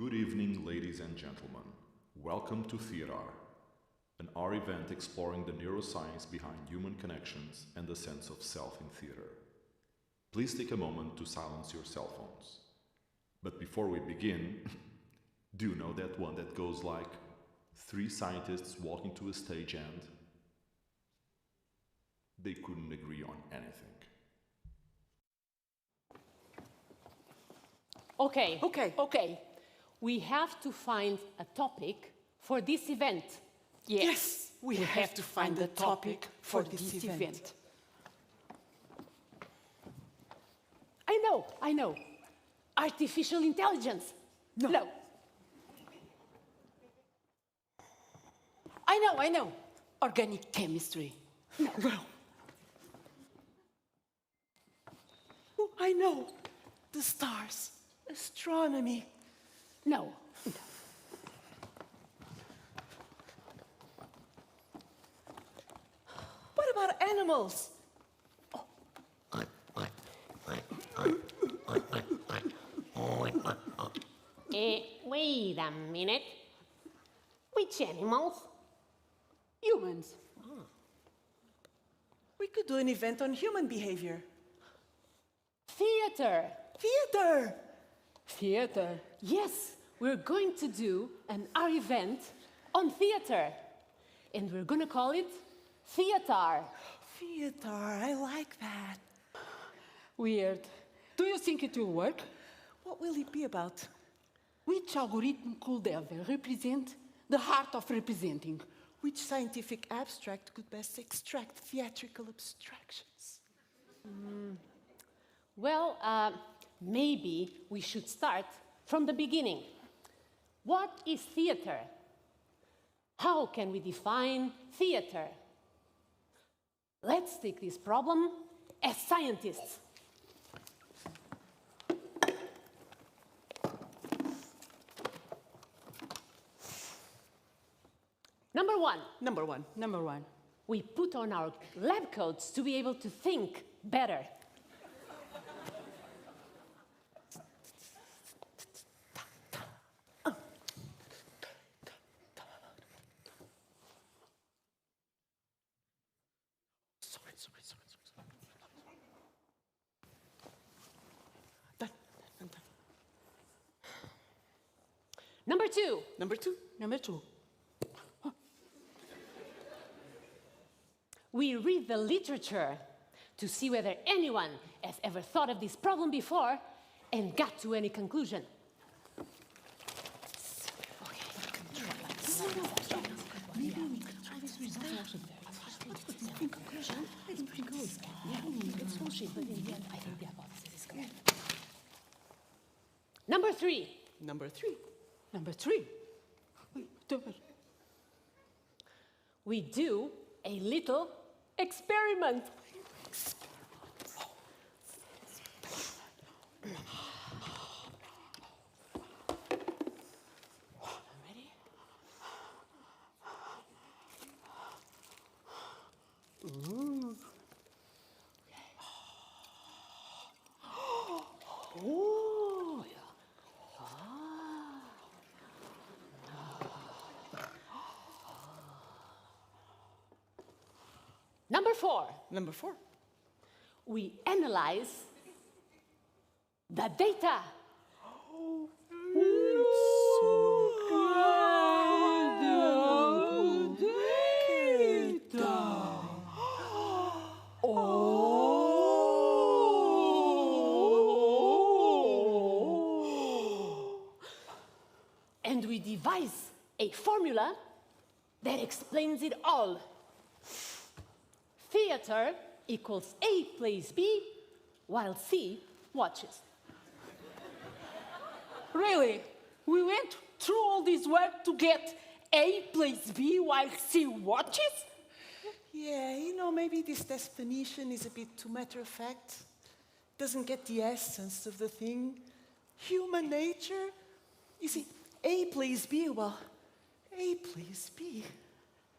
Good evening, ladies and gentlemen. Welcome to TheatAr, an art event exploring the neuroscience behind human connections and the sense of self in theater. Please take a moment to silence your cell phones. But before we begin, do you know that one that goes like three scientists walking to a stage and they couldn't agree on anything? Okay. We have to find a topic for this event. Yes, we have to find a topic for this event. I know. Artificial intelligence. No. I know. Organic chemistry. No. Oh, I know. The stars. Astronomy. No. What about animals? Wait a minute. Which animals? Humans. We could do an event on human behavior. Theater. Theater. Yes, we're going to do an art event on theater. And we're going to call it TheatAr. TheatAr, I like that. Weird. Do you think it will work? What will it be about? Which algorithm could ever represent the heart of representing? Which scientific abstract could best extract theatrical abstractions? Well, maybe we should start from the beginning. What is theater? How can we define theater? Let's take this problem as scientists. Number one. We put on our lab coats to be able to think better. Done. Number two. Number two. We read the literature to see whether anyone has ever thought of this problem before and got to any conclusion. Number three. We do a little experiment. Ready? Ooh. Oh. Number four. We analyze the data. And we devise a formula that explains it all. Theater equals A plays B, while C watches. Really? We went through all this work to get A plays B while C watches? Yeah, maybe this definition is a bit too matter-of-fact. Doesn't get the essence of the thing. Human nature. You see, A plays B, well, A plays B.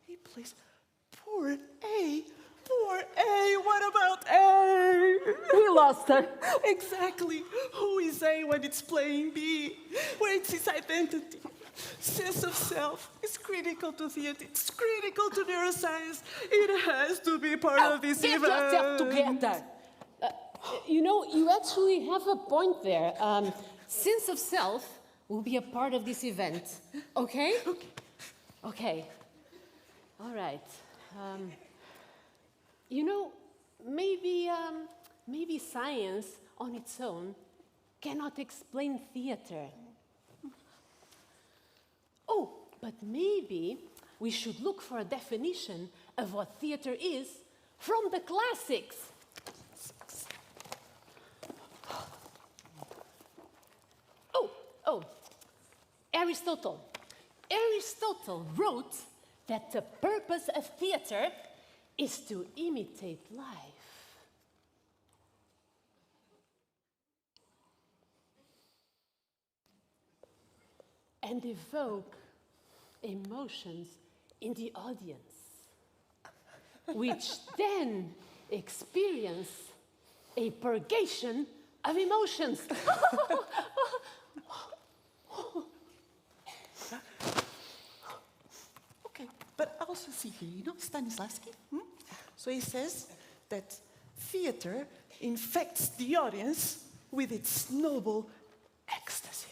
A plays... Poor A, what about A? We Master. Exactly. Who is A when it's playing B? Where it's his identity. Sense of self is critical to theater. It's critical to neuroscience. It has to be part of this Get event. yourself together. You know, you actually have a point there. Sense of self will be a part of this event. Okay? Okay. Okay. All right. You know, maybe science on its own cannot explain theater. Oh, but maybe we should look for a definition of what theater is from the classics. Oh, Aristotle. Aristotle wrote that the purpose of theater is to imitate life. And evoke emotions in the audience, which then experience a purgation of emotions. Okay, but I also see here, you know Stanislavski? So he says that theater infects the audience with its noble ecstasy.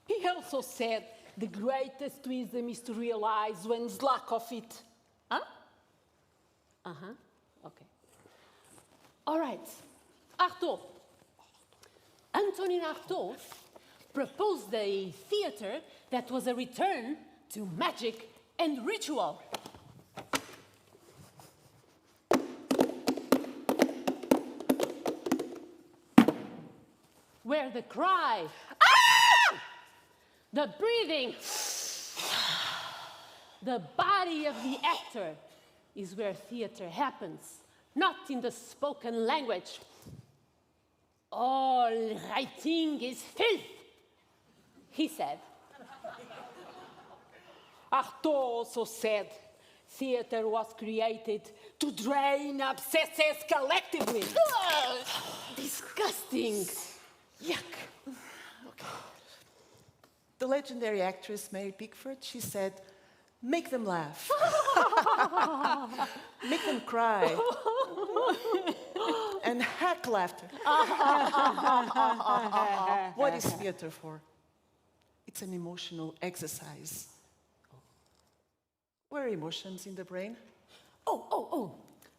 He also said the greatest wisdom is to realize one's lack of it. Huh? Okay. All right. Artaud. Antonin Artaud proposed a theater that was a return to magic and ritual. Where the cry, ah! The breathing, the body of the actor is where theater happens, not in the spoken language. All writing is filth, he said. Artaud also said theater was created to drain abscesses collectively. Disgusting. Yuck. The legendary actress Mary Pickford, she said, make them laugh. Make them cry. And hack laughter. What is theater for? It's an emotional exercise. Where are emotions in the brain? Oh,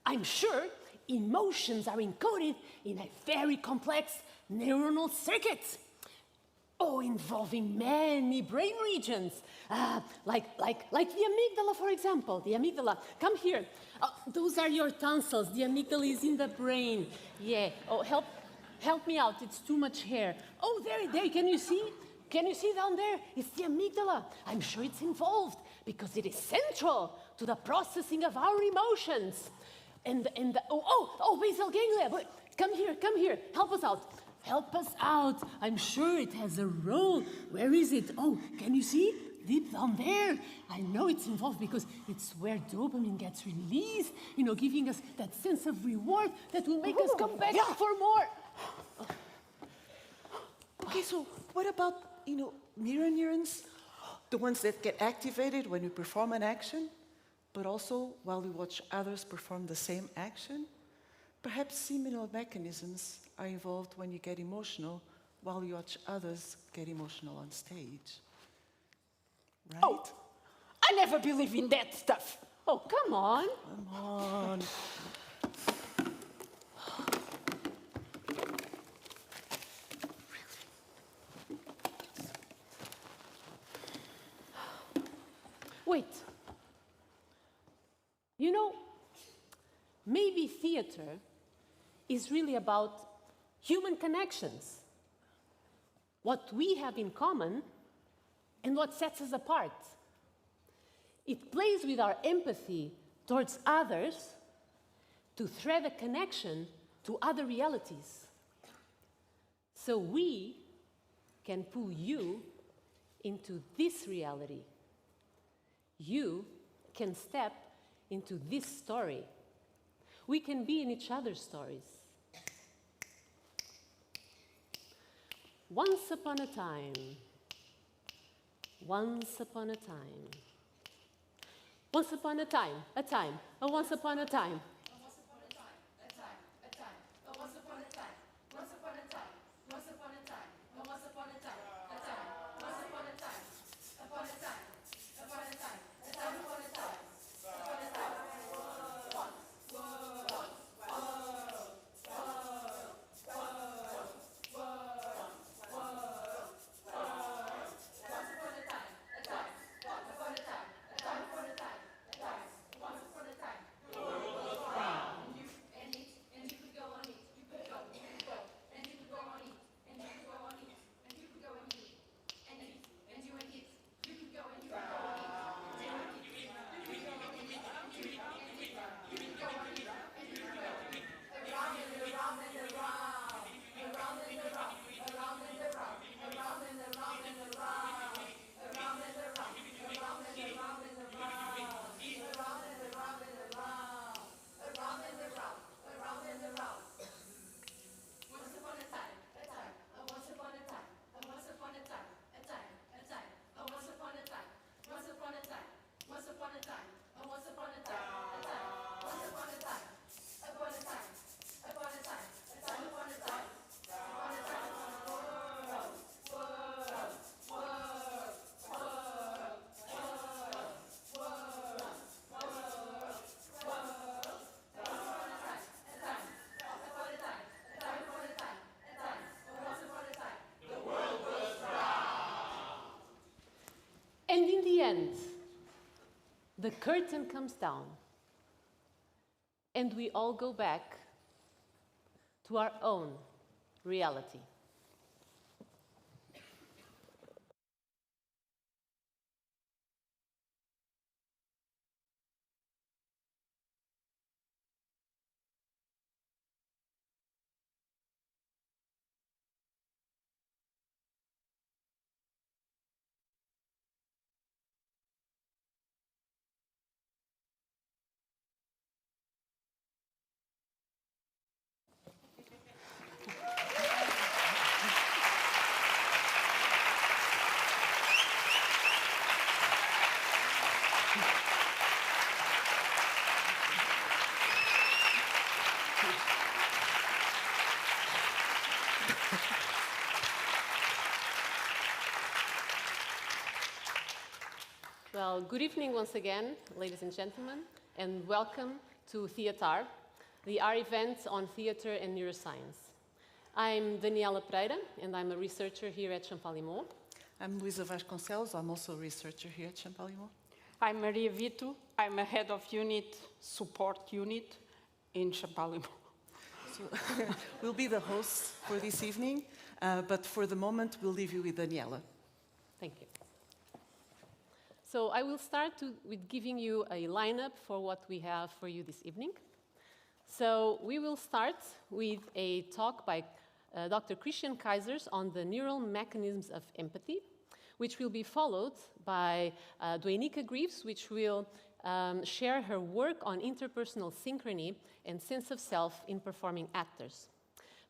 I'm sure emotions are encoded in a very complex neuronal circuit. Oh, involving many brain regions, like the amygdala, for example. The amygdala. Come here. Those are your tonsils. The amygdala is in the brain. Yeah. Oh, help me out. It's too much hair. Oh, there. Can you see? Can you see down there? It's the amygdala. I'm sure it's involved because it is central to the processing of our emotions. Basal ganglia. But come here. Help us out. Help us out. I'm sure it has a role. Where is it? Oh, can you see? Deep down there. I know it's involved because it's where dopamine gets released, giving us that sense of reward that will make us come back for more. Okay, so what about, mirror neurons? The ones that get activated when you perform an action, but also while you watch others perform the same action? Perhaps similar mechanisms are involved when you get emotional while you watch others get emotional on stage. Right? Oh, I never believe in that stuff. Oh, come on. Come on. Wait. Maybe theater is really about human connections, what we have in common and what sets us apart. It plays with our empathy towards others to thread a connection to other realities. So we can pull you into this reality. You can step into this story. we can be in each other's stories. Once upon a time, once upon a time, once upon a time, once upon a time. And in the end, the curtain comes down, and we all go back to our own reality. Well, good evening once again, ladies and gentlemen, and welcome to TheatAr, the R event on theater and neuroscience. I'm Daniela Pereira, and I'm a researcher here at Champalimau. I'm Luisa Vasconcelos. I'm also a researcher here at Champalimau. I'm Maria Vito. I'm a head of unit, support unit in Champalimau. So we'll be the hosts for this evening, but for the moment, we'll leave you with Daniela. Thank you. So I will start with giving you a lineup for what we have for you this evening. So we will start with a talk by Dr. Christian Keizers on the neural mechanisms of empathy, which will be followed by Doenica Greaves, which will share her work on interpersonal synchrony and sense of self in performing actors.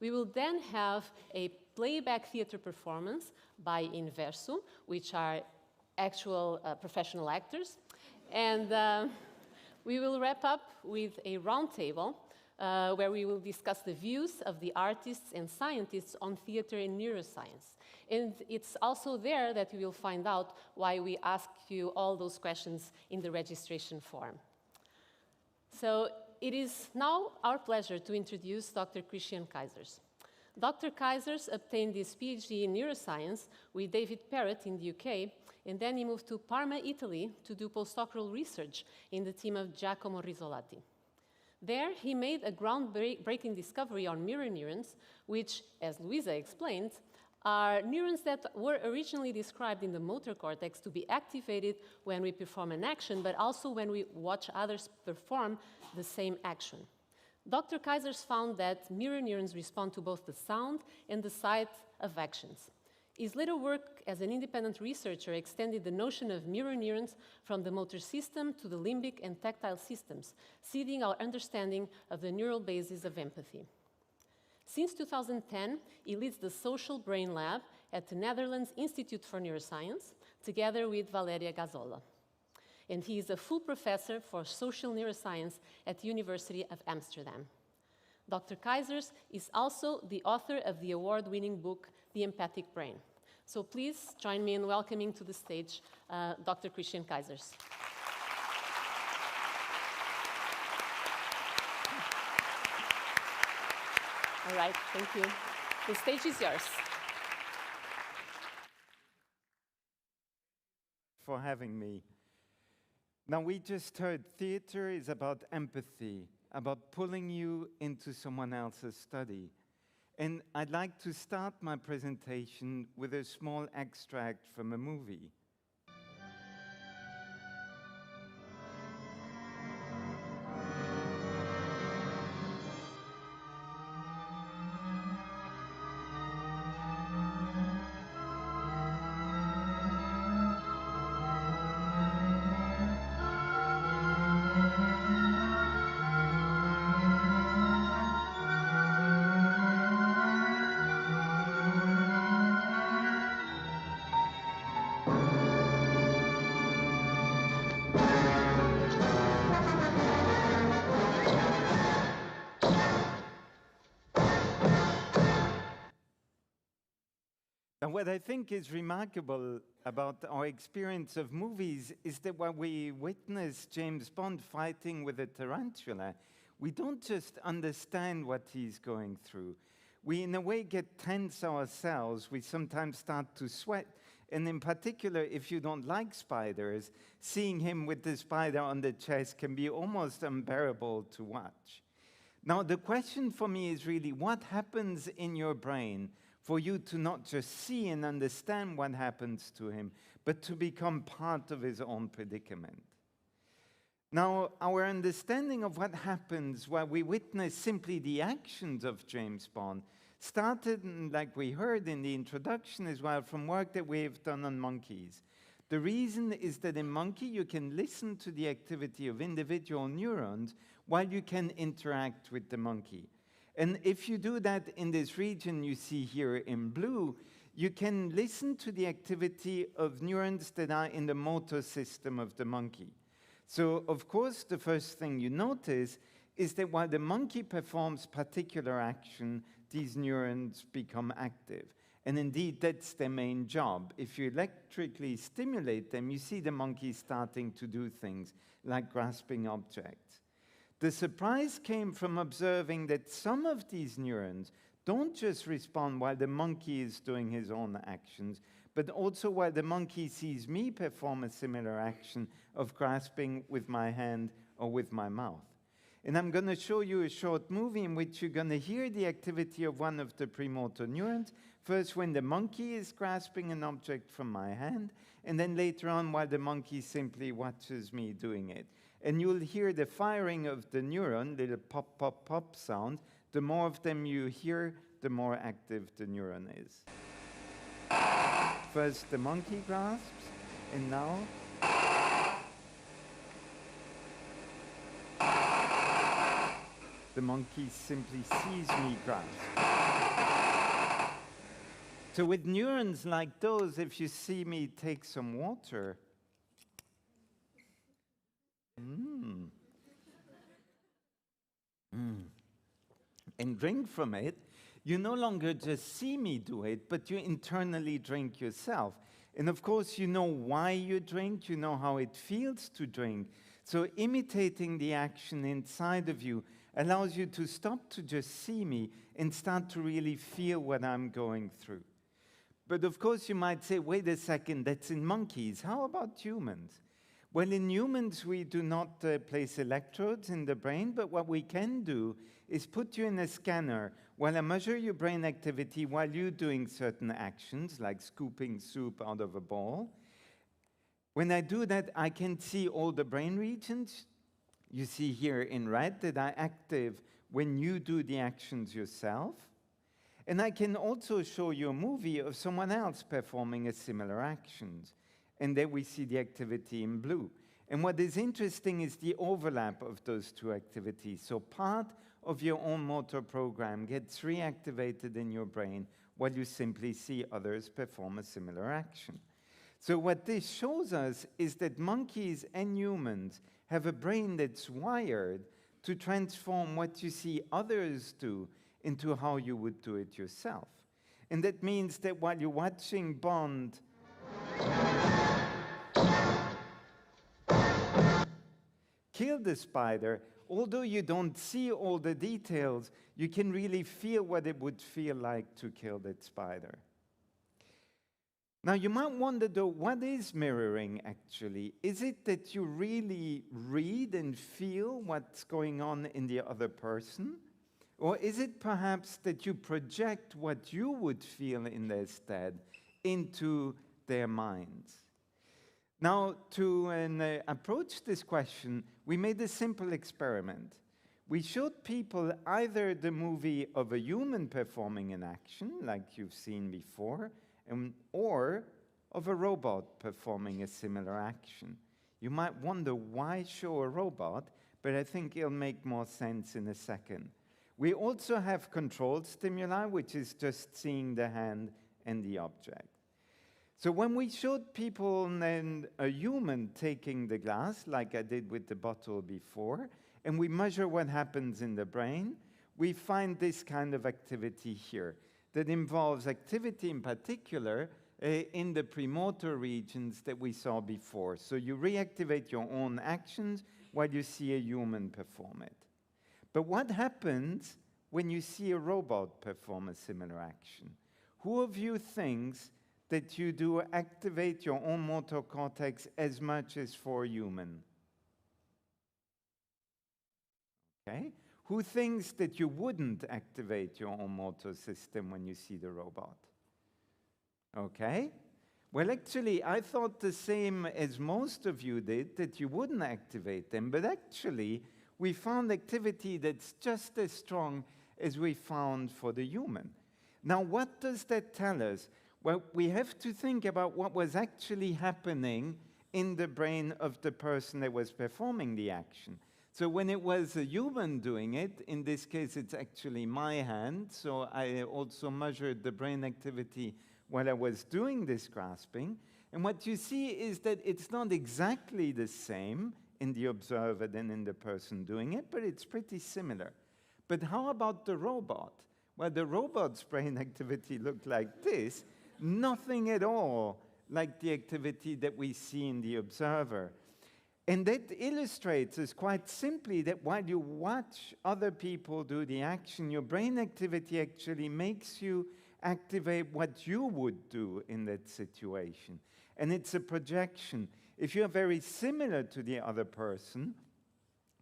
We will then have a playback theater performance by Inverso, which are actual professional actors. And we will wrap up with a roundtable where we will discuss the views of the artists and scientists on theater and neuroscience. And it's also there that you will find out why we ask you all those questions in the registration form. So it is now our pleasure to introduce Dr. Christian Keizers. Dr. Keizers obtained his PhD in neuroscience with David Parrott in the UK, and then he moved to Parma, Italy, to do postdoctoral research in the team of Giacomo Rizzolatti. There, he made a groundbreaking discovery on mirror neurons, which, as Luisa explained, are neurons that were originally described in the motor cortex to be activated when we perform an action, but also when we watch others perform the same action. Dr. Keizers found that mirror neurons respond to both the sound and the sight of actions. His later work as an independent researcher extended the notion of mirror neurons from the motor system to the limbic and tactile systems, seeding our understanding of the neural basis of empathy. Since 2010, he leads the Social Brain Lab at the Netherlands Institute for Neuroscience, together with Valeria Gazola. And he is a full professor for social neuroscience at the University of Amsterdam. Dr. Keizers is also the author of the award-winning book, The Empathic Brain. So please join me in welcoming to the stage Dr. Christian Keizers. All right, thank you. The stage is yours. For having me. Now, we just heard theater is about empathy, about pulling you into someone else's study. And I'd like to start my presentation with a small extract from a movie. And what I think is remarkable about our experience of movies is that when we witness James Bond fighting with a tarantula, we don't just understand what he's going through. We, in a way, get tense ourselves. We sometimes start to sweat. And in particular, if you don't like spiders, seeing him with the spider on the chest can be almost unbearable to watch. Now, the question for me is really, what happens in your brain for you to not just see and understand what happens to him, but to become part of his own predicament? Now, our understanding of what happens while we witness simply the actions of James Bond started, like we heard in the introduction as well, from work that we have done on monkeys. The reason is that in monkey, you can listen to the activity of individual neurons while you can interact with the monkey. And if you do that in this region you see here in blue, you can listen to the activity of neurons that are in the motor system of the monkey. So, of course, the first thing you notice is that while the monkey performs particular action, these neurons become active. And indeed, that's their main job. If you electrically stimulate them, you see the monkey starting to do things like grasping objects. The surprise came from observing that some of these neurons don't just respond while the monkey is doing his own actions, but also while the monkey sees me perform a similar action of grasping with my hand or with my mouth. And I'm going to show you a short movie in which you're going to hear the activity of one of the premotor neurons, first when the monkey is grasping an object from my hand, and then later on while the monkey simply watches me doing it. And you'll hear the firing of the neuron, little pop, pop, pop sound. The more of them you hear, the more active the neuron is. First the monkey grasps, and now the monkey simply sees me grasp. So with neurons like those, if you see me take some water, and drink from it, you no longer just see me do it, but you internally drink yourself. And of course, you know why you drink, you know how it feels to drink. So imitating the action inside of you allows you to stop to just see me and start to really feel what I'm going through. But of course, you might say, wait a second, that's in monkeys. How about humans? Well, in humans, we do not place electrodes in the brain, but what we can do is put you in a scanner while I measure your brain activity while you're doing certain actions, like scooping soup out of a bowl. When I do that, I can see all the brain regions. You see here in red that are active when you do the actions yourself. And I can also show you a movie of someone else performing a similar action. And there we see the activity in blue. And what is interesting is the overlap of those two activities. So part of your own motor program gets reactivated in your brain while you simply see others perform a similar action. So what this shows us is that monkeys and humans have a brain that's wired to transform what you see others do into how you would do it yourself. And that means that while you're watching Bond kill the spider, although you don't see all the details, you can really feel what it would feel like to kill that spider. Now, you might wonder, though, what is mirroring, actually? Is it that you really read and feel what's going on in the other person? Or is it perhaps that you project what you would feel in their stead into their minds? Now, to approach this question, we made a simple experiment. We showed people either the movie of a human performing an action, like you've seen before, or of a robot performing a similar action. You might wonder why show a robot, but I think it'll make more sense in a second. We also have control stimuli, which is just seeing the hand and the object. So when we showed people and a human taking the glass, like I did with the bottle before, and we measure what happens in the brain, we find this kind of activity here that involves activity in particular in the premotor regions that we saw before. So you reactivate your own actions while you see a human perform it. But what happens when you see a robot perform a similar action? Who of you thinks that you do activate your own motor cortex as much as for a human? Okay. Who thinks that you wouldn't activate your own motor system when you see the robot? Okay. Well, actually, I thought the same as most of you did, that you wouldn't activate them, but actually, we found activity that's just as strong as we found for the human. Now, what does that tell us? Well, we have to think about what was actually happening in the brain of the person that was performing the action. So when it was a human doing it, in this case it's actually my hand, so I also measured the brain activity while I was doing this grasping. And what you see is that it's not exactly the same in the observer than in the person doing it, but it's pretty similar. But how about the robot? Well, the robot's brain activity looked like this, nothing at all like the activity that we see in the observer. And that illustrates us quite simply that while you watch other people do the action, your brain activity actually makes you activate what you would do in that situation. And it's a projection. If you're very similar to the other person,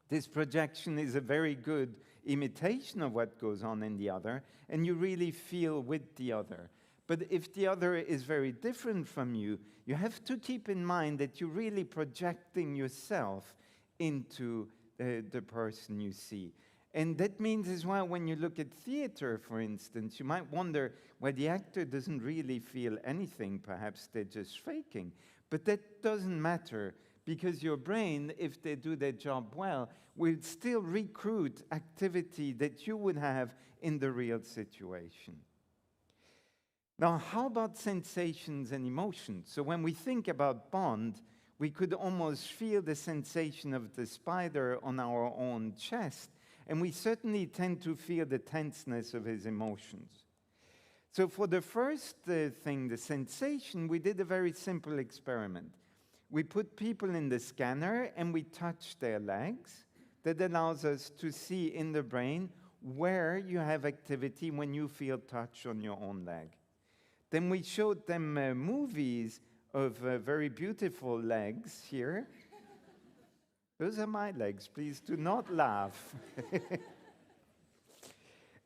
this projection is a very good imitation of what goes on in the other, and you really feel with the other. But if the other is very different from you, you have to keep in mind that you're really projecting yourself into the person you see. And that means as well, when you look at theater, for instance, you might wonder, well, the actor doesn't really feel anything, perhaps they're just faking. But that doesn't matter, because your brain, if they do their job well, will still recruit activity that you would have in the real situation. Now, how about sensations and emotions? So when we think about Bond, we could almost feel the sensation of the spider on our own chest, and we certainly tend to feel the tenseness of his emotions. So for the first thing, the sensation, we did a very simple experiment. We put people in the scanner and we touched their legs. That allows us to see in the brain where you have activity when you feel touch on your own leg. Then we showed them movies of very beautiful legs here. Those are my legs, please do not laugh.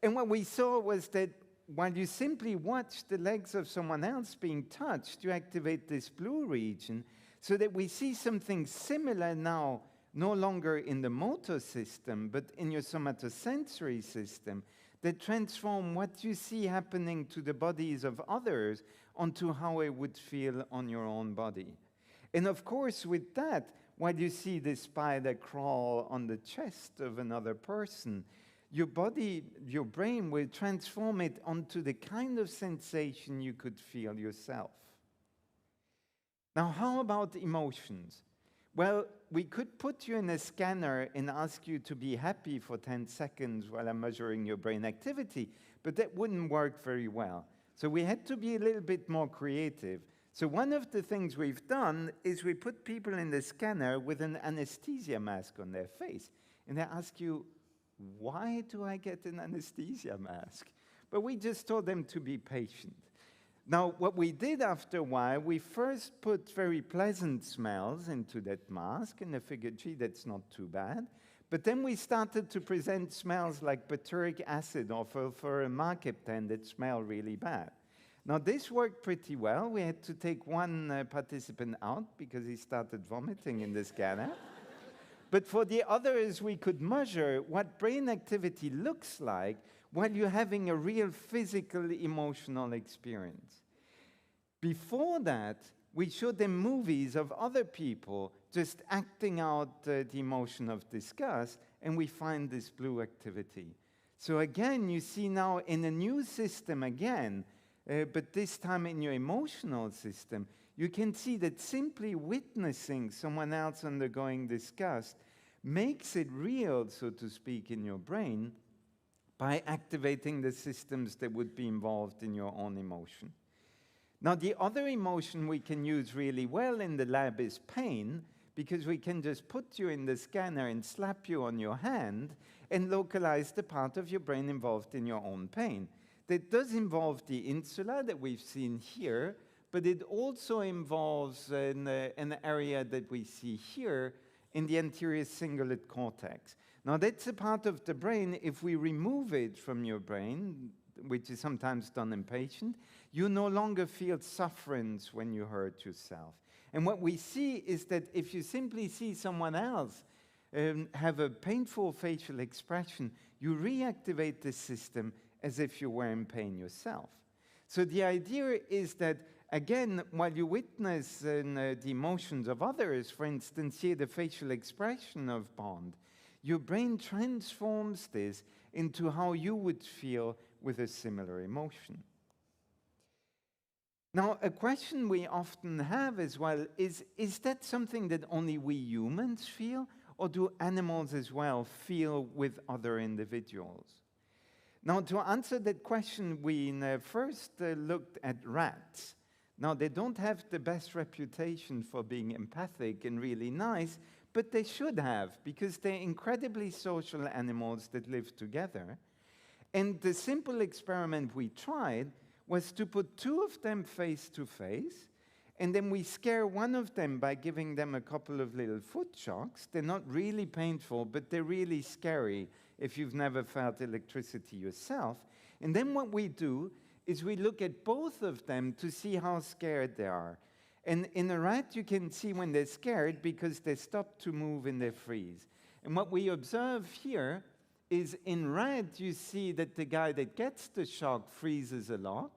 And what we saw was that while you simply watch the legs of someone else being touched, you activate this blue region, so that we see something similar now no longer in the motor system, but in your somatosensory system, that transform what you see happening to the bodies of others onto how it would feel on your own body. And of course, with that, while you see the spider crawl on the chest of another person, your body, your brain will transform it onto the kind of sensation you could feel yourself. Now, how about emotions? Well, we could put you in a scanner and ask you to be happy for 10 seconds while I'm measuring your brain activity, but that wouldn't work very well. So we had to be a little bit more creative. So one of the things we've done is we put people in the scanner with an anesthesia mask on their face. And they ask you, why do I get an anesthesia mask? But we just told them to be patient. Now, what we did after a while, we first put very pleasant smells into that mask, and I figured, gee, that's not too bad. But then we started to present smells like butyric acid or for a markepen that smell really bad. Now, this worked pretty well. We had to take one participant out because he started vomiting in the scanner. But for the others, we could measure what brain activity looks like while you're having a real physical, emotional experience. Before that, we showed them movies of other people just acting out the emotion of disgust, and we find this blue activity. So again, you see now in a new system again, but this time in your emotional system, you can see that simply witnessing someone else undergoing disgust makes it real, so to speak, in your brain by activating the systems that would be involved in your own emotion. Now, the other emotion we can use really well in the lab is pain, because we can just put you in the scanner and slap you on your hand and localize the part of your brain involved in your own pain. That does involve the insula that we've seen here, but it also involves an area that we see here in the anterior cingulate cortex. Now, that's a part of the brain, if we remove it from your brain, which is sometimes done in patients, you no longer feel sufferance when you hurt yourself. And what we see is that if you simply see someone else have a painful facial expression, you reactivate the system as if you were in pain yourself. So the idea is that, again, while you witness the emotions of others, for instance, here the facial expression of Bond, your brain transforms this into how you would feel with a similar emotion. Now, a question we often have as well is that something that only we humans feel, or do animals as well feel with other individuals? Now, to answer that question, we first looked at rats. Now, they don't have the best reputation for being empathic and really nice, but they should have, because they're incredibly social animals that live together. And the simple experiment we tried was to put two of them face to face, and then we scare one of them by giving them a couple of little foot shocks. They're not really painful, but they're really scary if you've never felt electricity yourself. And then what we do is we look at both of them to see how scared they are. And in a rat, you can see when they're scared because they stop to move and they freeze. And what we observe here is in rat, you see that the guy that gets the shock freezes a lot.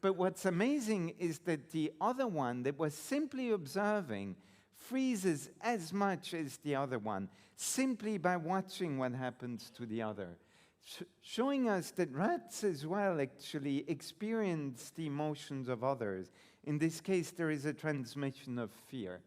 But what's amazing is that the other one that was simply observing freezes as much as the other one, simply by watching what happens to the other. Showing us that rats as well actually experience the emotions of others. In this case, there is a transmission of fear.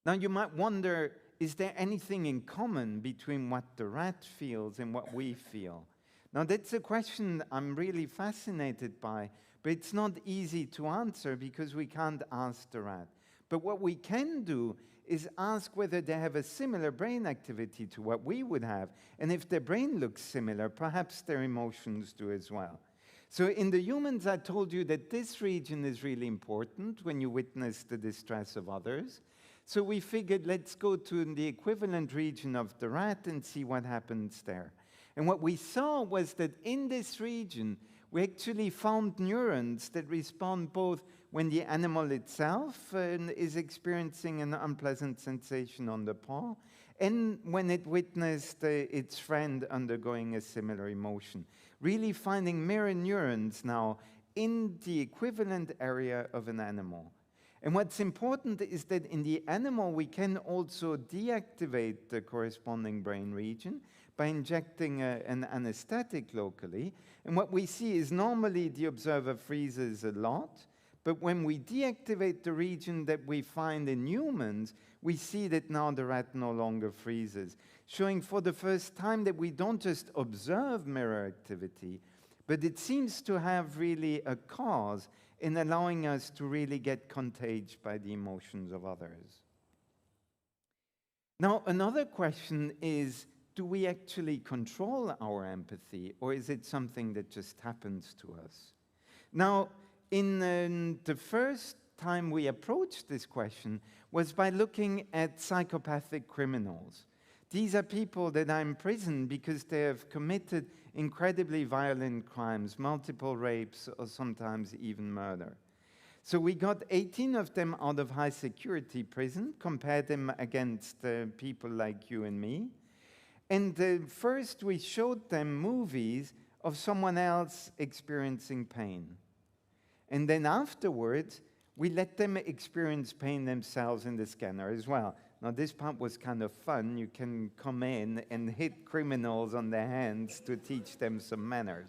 Now, you might wonder, is there anything in common between what the rat feels and what we feel? Now, that's a question I'm really fascinated by, but it's not easy to answer because we can't ask the rat. But what we can do is ask whether they have a similar brain activity to what we would have. And if their brain looks similar, perhaps their emotions do as well. So in the humans, I told you that this region is really important when you witness the distress of others. So we figured, let's go to the equivalent region of the rat and see what happens there. And what we saw was that in this region, we actually found neurons that respond both when the animal itself is experiencing an unpleasant sensation on the paw, and when it witnessed its friend undergoing a similar emotion. Really finding mirror neurons now in the equivalent area of an animal. And what's important is that in the animal, we can also deactivate the corresponding brain region by injecting an anesthetic locally. And what we see is normally the observer freezes a lot, but when we deactivate the region that we find in humans, we see that now the rat no longer freezes, showing for the first time that we don't just observe mirror activity, but it seems to have really a cause in allowing us to really get contagious by the emotions of others. Now, another question is, do we actually control our empathy, or is it something that just happens to us? Now, in the first time we approached this question was by looking at psychopathic criminals. These are people that are in prison because they have committed incredibly violent crimes, multiple rapes, or sometimes even murder. So we got 18 of them out of high security prison, compared them against people like you and me. And first we showed them movies of someone else experiencing pain. And then afterwards, we let them experience pain themselves in the scanner as well. Now, this part was kind of fun. You can come in and hit criminals on their hands to teach them some manners.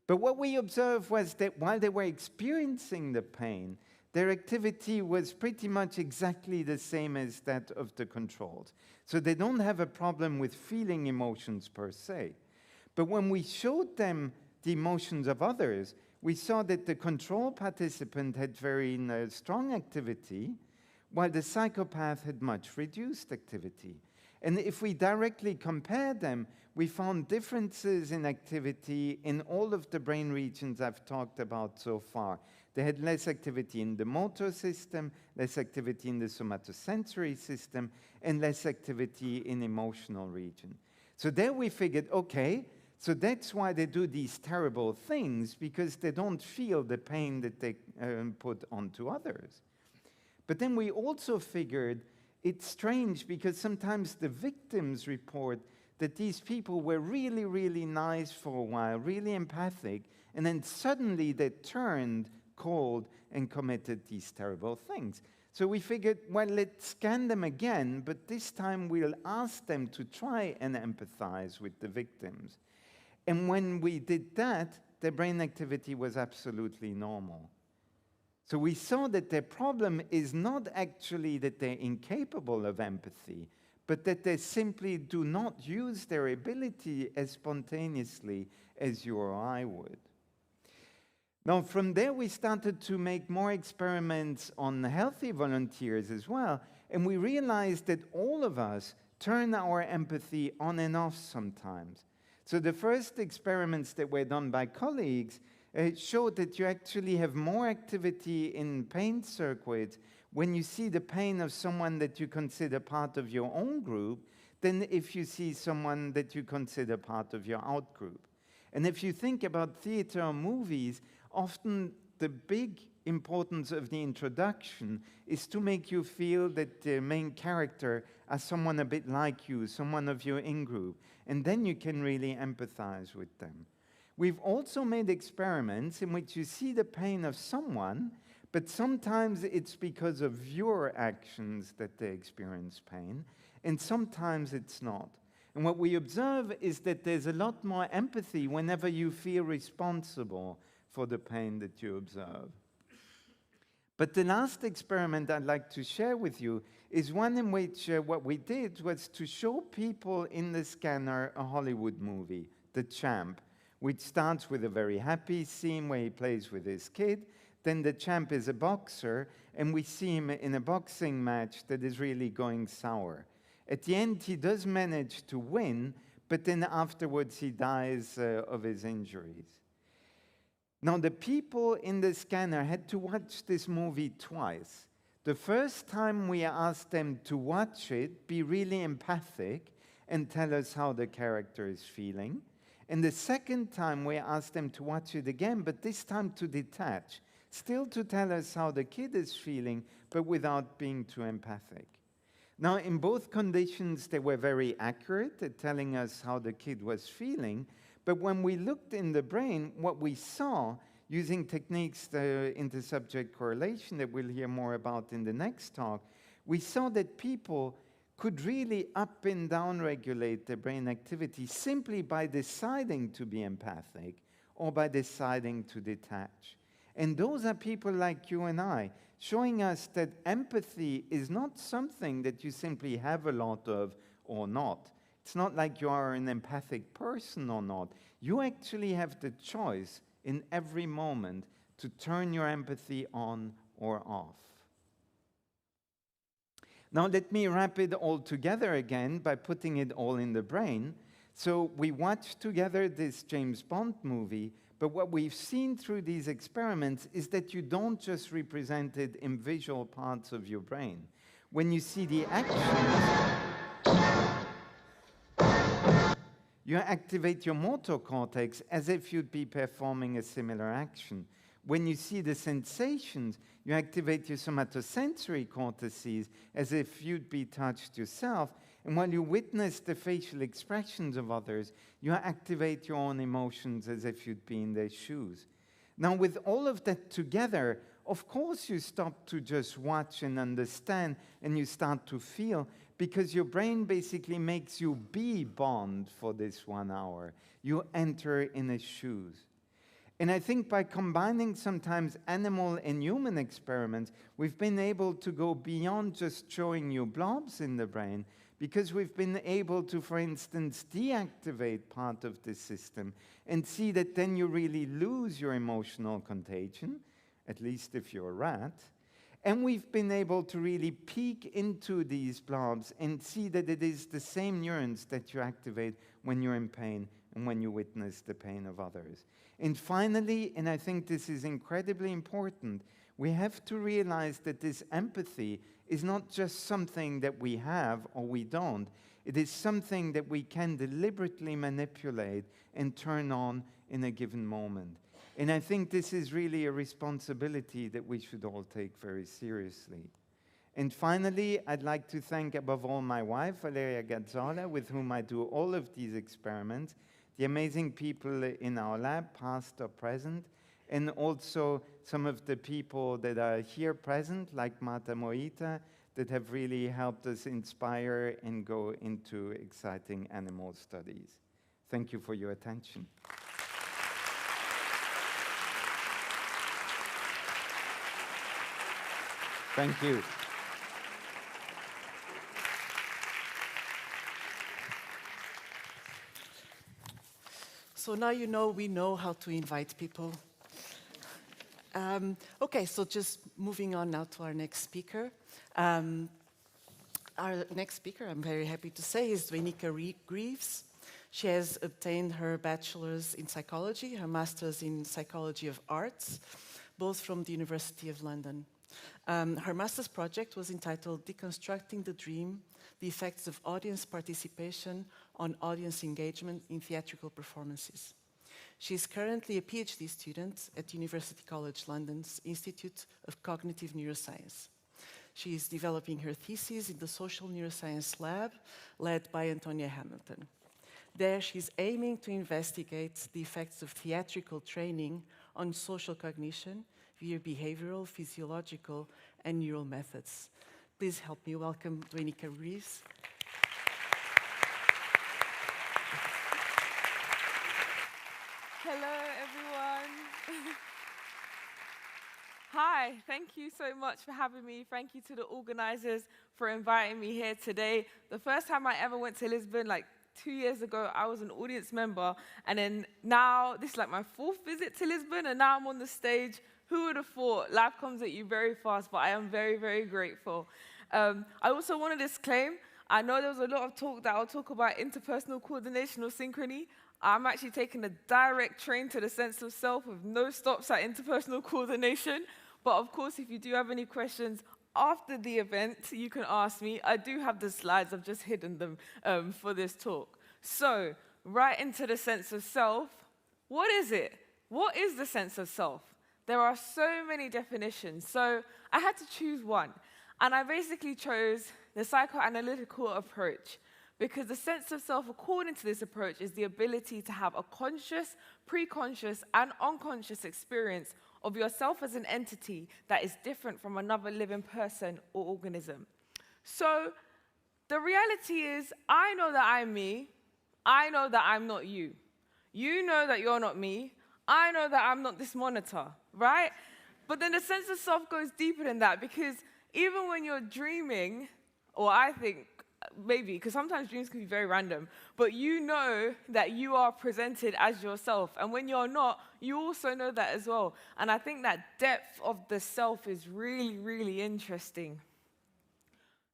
But what we observed was that while they were experiencing the pain, their activity was pretty much exactly the same as that of the controls. So they don't have a problem with feeling emotions per se. But when we showed them the emotions of others, we saw that the control participant had very strong activity, while the psychopath had much reduced activity. And if we directly compare them, we found differences in activity in all of the brain regions I've talked about so far. They had less activity in the motor system, less activity in the somatosensory system, and less activity in emotional region. So there we figured, okay, so that's why they do these terrible things, because they don't feel the pain that they put onto others. But then we also figured it's strange because sometimes the victims report that these people were really, really nice for a while, really empathic, and then suddenly they turned cold and committed these terrible things. So we figured, well, let's scan them again, but this time we'll ask them to try and empathize with the victims. And when we did that, their brain activity was absolutely normal. So we saw that their problem is not actually that they're incapable of empathy, but that they simply do not use their ability as spontaneously as you or I would. Now, from there, we started to make more experiments on healthy volunteers as well, and we realized that all of us turn our empathy on and off sometimes. So the first experiments that were done by colleagues showed that you actually have more activity in pain circuits when you see the pain of someone that you consider part of your own group than if you see someone that you consider part of your out group. And if you think about theater or movies, often the big importance of the introduction is to make you feel that the main character is someone a bit like you, someone of your in-group, and then you can really empathize with them. We've also made experiments in which you see the pain of someone, but sometimes it's because of your actions that they experience pain, and sometimes it's not. And what we observe is that there's a lot more empathy whenever you feel responsible for the pain that you observe. But the last experiment I'd like to share with you is one in which what we did was to show people in the scanner a Hollywood movie, The Champ, which starts with a very happy scene where he plays with his kid. Then the champ is a boxer, and we see him in a boxing match that is really going sour. At the end, he does manage to win, but then afterwards he dies of his injuries. Now, the people in the scanner had to watch this movie twice. The first time we asked them to watch it, be really empathic, and tell us how the character is feeling. And the second time we asked them to watch it again, but this time to detach. still to tell us how the kid is feeling, but without being too empathic. Now, in both conditions, they were very accurate at telling us how the kid was feeling, but when we looked in the brain, what we saw, using techniques, the inter-subject correlation that we'll hear more about in the next talk, we saw that people could really up and down regulate their brain activity simply by deciding to be empathic or by deciding to detach. And those are people like you and I, showing us that empathy is not something that you simply have a lot of or not. It's not like you are an empathic person or not. You actually have the choice in every moment to turn your empathy on or off. Now let me wrap it all together again by putting it all in the brain. So we watched together this James Bond movie, but what we've seen through these experiments is that you don't just represent it in visual parts of your brain. When you see the actions, you activate your motor cortex as if you'd be performing a similar action. When you see the sensations, you activate your somatosensory cortices as if you'd be touched yourself. And while you witness the facial expressions of others, you activate your own emotions as if you'd be in their shoes. Now, with all of that together, of course you stop to just watch and understand, and you start to feel, because your brain basically makes you be Bond for this 1 hour. You enter in his shoes. And I think by combining sometimes animal and human experiments, we've been able to go beyond just showing you blobs in the brain, because we've been able to, for instance, deactivate part of the system and see that then you really lose your emotional contagion, at least if you're a rat. And we've been able to really peek into these blobs and see that it is the same neurons that you activate when you're in pain and when you witness the pain of others. And finally, and I think this is incredibly important, we have to realize that this empathy is not just something that we have or we don't. It is something that we can deliberately manipulate and turn on in a given moment. And I think this is really a responsibility that we should all take very seriously. And finally, I'd like to thank above all my wife, Valeria Gazzola, with whom I do all of these experiments, the amazing people in our lab, past or present, and also some of the people that are here present, like Marta Moita, that have really helped us inspire and go into exciting animal studies. Thank you for your attention. Thank you. So now you know we know how to invite people. Okay, so just moving on now to our next speaker. Our next speaker, I'm very happy to say, is Doenica Greaves. She has obtained her bachelor's in psychology, her master's in psychology of arts, both from the University of London. Her master's project was entitled Deconstructing the Dream, the Effects of Audience Participation on Audience Engagement in Theatrical Performances. She is currently a PhD student at University College London's Institute of Cognitive Neuroscience. She is developing her thesis in the Social Neuroscience Lab, led by Antonia Hamilton. There, she's aiming to investigate the effects of theatrical training on social cognition via behavioral, physiological, and neural methods. Please help me welcome Doenica Greaves. Hello, everyone. Hi, thank you so much for having me. Thank you to the organizers for inviting me here today. The first time I ever went to Lisbon, like 2 years ago, I was an audience member. And then now, this is like my 4th visit to Lisbon, and now I'm on the stage. Who would have thought? Life comes at you very fast, but I am very, very grateful. I also want to disclaim, I know there was a lot of talk that I'll talk about interpersonal coordination or synchrony. I'm actually taking a direct train to the sense of self with no stops at interpersonal coordination. But of course, if you do have any questions after the event, you can ask me. I do have the slides, I've just hidden them for this talk. So, right into the sense of self. What is it? What is the sense of self? There are so many definitions, so I had to choose one. And I basically chose the psychoanalytical approach, because the sense of self, according to this approach, is the ability to have a conscious, pre-conscious, and unconscious experience of yourself as an entity that is different from another living person or organism. So the reality is, I know that I'm me. I know that I'm not you. You know that you're not me. I know that I'm not this monitor, right? But then the sense of self goes deeper than that, because even when you're dreaming, or I think maybe, because sometimes dreams can be very random, but you know that you are presented as yourself. And when you're not, you also know that as well. And I think that depth of the self is really, really interesting.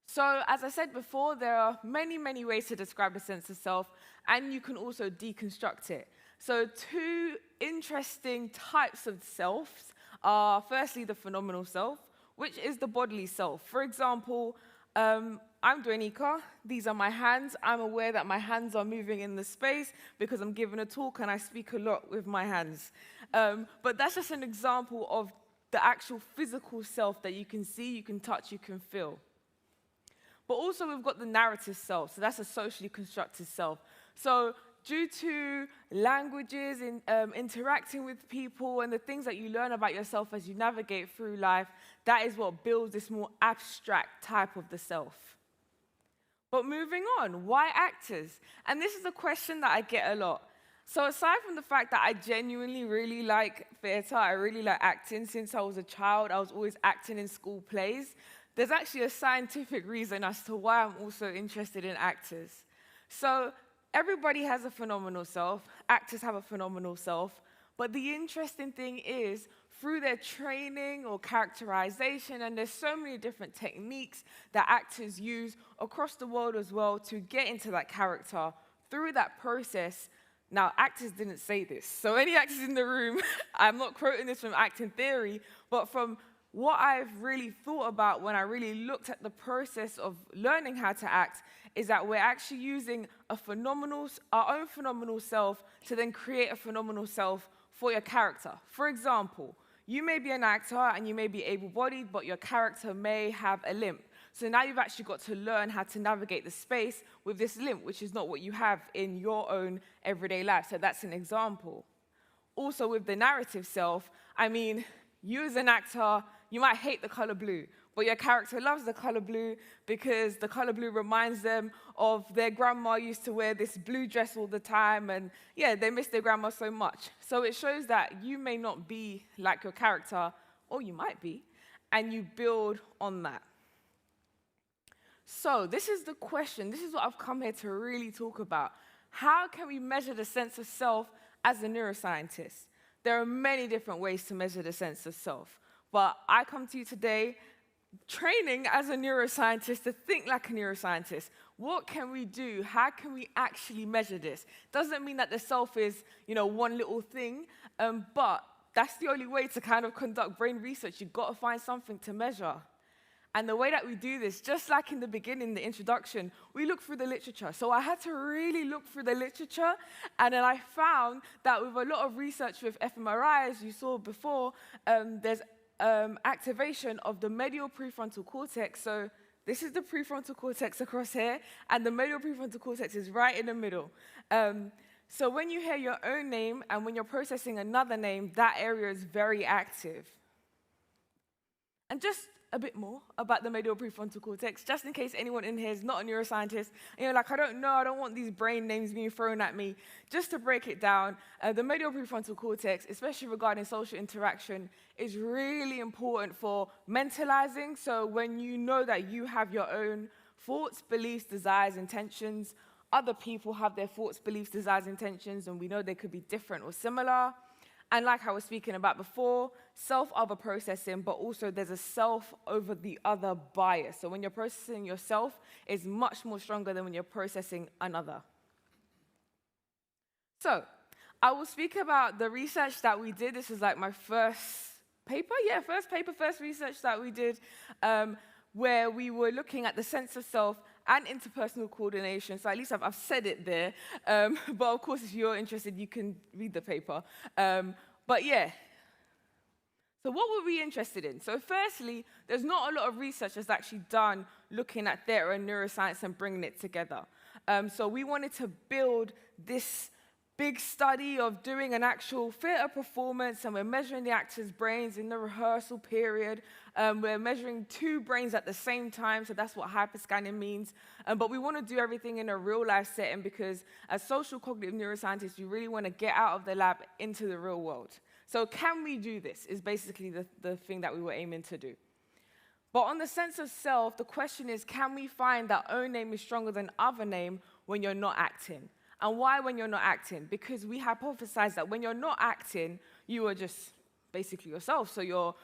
So, as I said before, there are many, many ways to describe the sense of self, and you can also deconstruct it. So, two interesting types of selves are, firstly, the phenomenal self, which is the bodily self. For example, I'm Dwenika. These are my hands. I'm aware that my hands are moving in the space because I'm giving a talk and I speak a lot with my hands. But that's just an example of the actual physical self that you can see, you can touch, you can feel. But also we've got the narrative self, so that's a socially constructed self. So due to languages, interacting with people, and the things that you learn about yourself as you navigate through life, that is what builds this more abstract type of the self. But moving on, why actors? And this is a question that I get a lot. So aside from the fact that I genuinely really like theater, I really like acting. Since I was a child, I was always acting in school plays. There's actually a scientific reason as to why I'm also interested in actors. So everybody has a phenomenal self. Actors have a phenomenal self. But the interesting thing is, through their training or characterization, and there's so many different techniques that actors use across the world as well to get into that character, through that process. Now, actors didn't say this. So any actors in the room, I'm not quoting this from acting theory, but from what I've really thought about when I really looked at the process of learning how to act, is that we're actually using our own phenomenal self to then create a phenomenal self for your character. For example, you may be an actor and you may be able-bodied, but your character may have a limp. So now you've actually got to learn how to navigate the space with this limp, which is not what you have in your own everyday life. So that's an example. Also with the narrative self, I mean, you as an actor, you might hate the color blue, but your character loves the color blue because the color blue reminds them of their grandma used to wear this blue dress all the time, and yeah, they miss their grandma so much. So it shows that you may not be like your character, or you might be, and you build on that. So this is the question. This is what I've come here to really talk about. How can we measure the sense of self as a neuroscientist? There are many different ways to measure the sense of self. But I come to you today training as a neuroscientist to think like a neuroscientist. What can we do? How can we actually measure this? Doesn't mean that the self is, one little thing, but that's the only way to kind of conduct brain research. You've got to find something to measure. And the way that we do this, just like in the beginning, the introduction, we look through the literature. So I had to really look through the literature, and then I found that with a lot of research with fMRI, as you saw before, there's activation of the medial prefrontal cortex. So this is the prefrontal cortex across here, and the medial prefrontal cortex is right in the middle. So when you hear your own name and when you're processing another name, that area is very active. And just a bit more about the medial prefrontal cortex, just in case anyone in here is not a neuroscientist, and you're like, I don't know, I don't want these brain names being thrown at me. Just to break it down, the medial prefrontal cortex, especially regarding social interaction, is really important for mentalizing. So when you know that you have your own thoughts, beliefs, desires, intentions, other people have their thoughts, beliefs, desires, intentions, and we know they could be different or similar. And like I was speaking about before, self-other processing, but also there's a self over the other bias. So when you're processing yourself, it's much more stronger than when you're processing another. So I will speak about the research that we did. This is like my first paper. Yeah, first research that we did, where we were looking at the sense of self and interpersonal coordination. So at least I've said it there. But of course, if you're interested, you can read the paper. But yeah. So what were we interested in? So firstly, there's not a lot of research that's actually done looking at theater and neuroscience and bringing it together. So we wanted to build this big study of doing an actual theater performance, and we're measuring the actors' brains in the rehearsal period. We're measuring 2 brains at the same time, so that's what hyperscanning means. But we want to do everything in a real-life setting because as social cognitive neuroscientists, we really want to get out of the lab into the real world. So can we do this is basically the thing that we were aiming to do. But on the sense of self, the question is, can we find that own name is stronger than other name when you're not acting? And why when you're not acting? Because we hypothesize that when you're not acting, you are just basically yourself. So you're,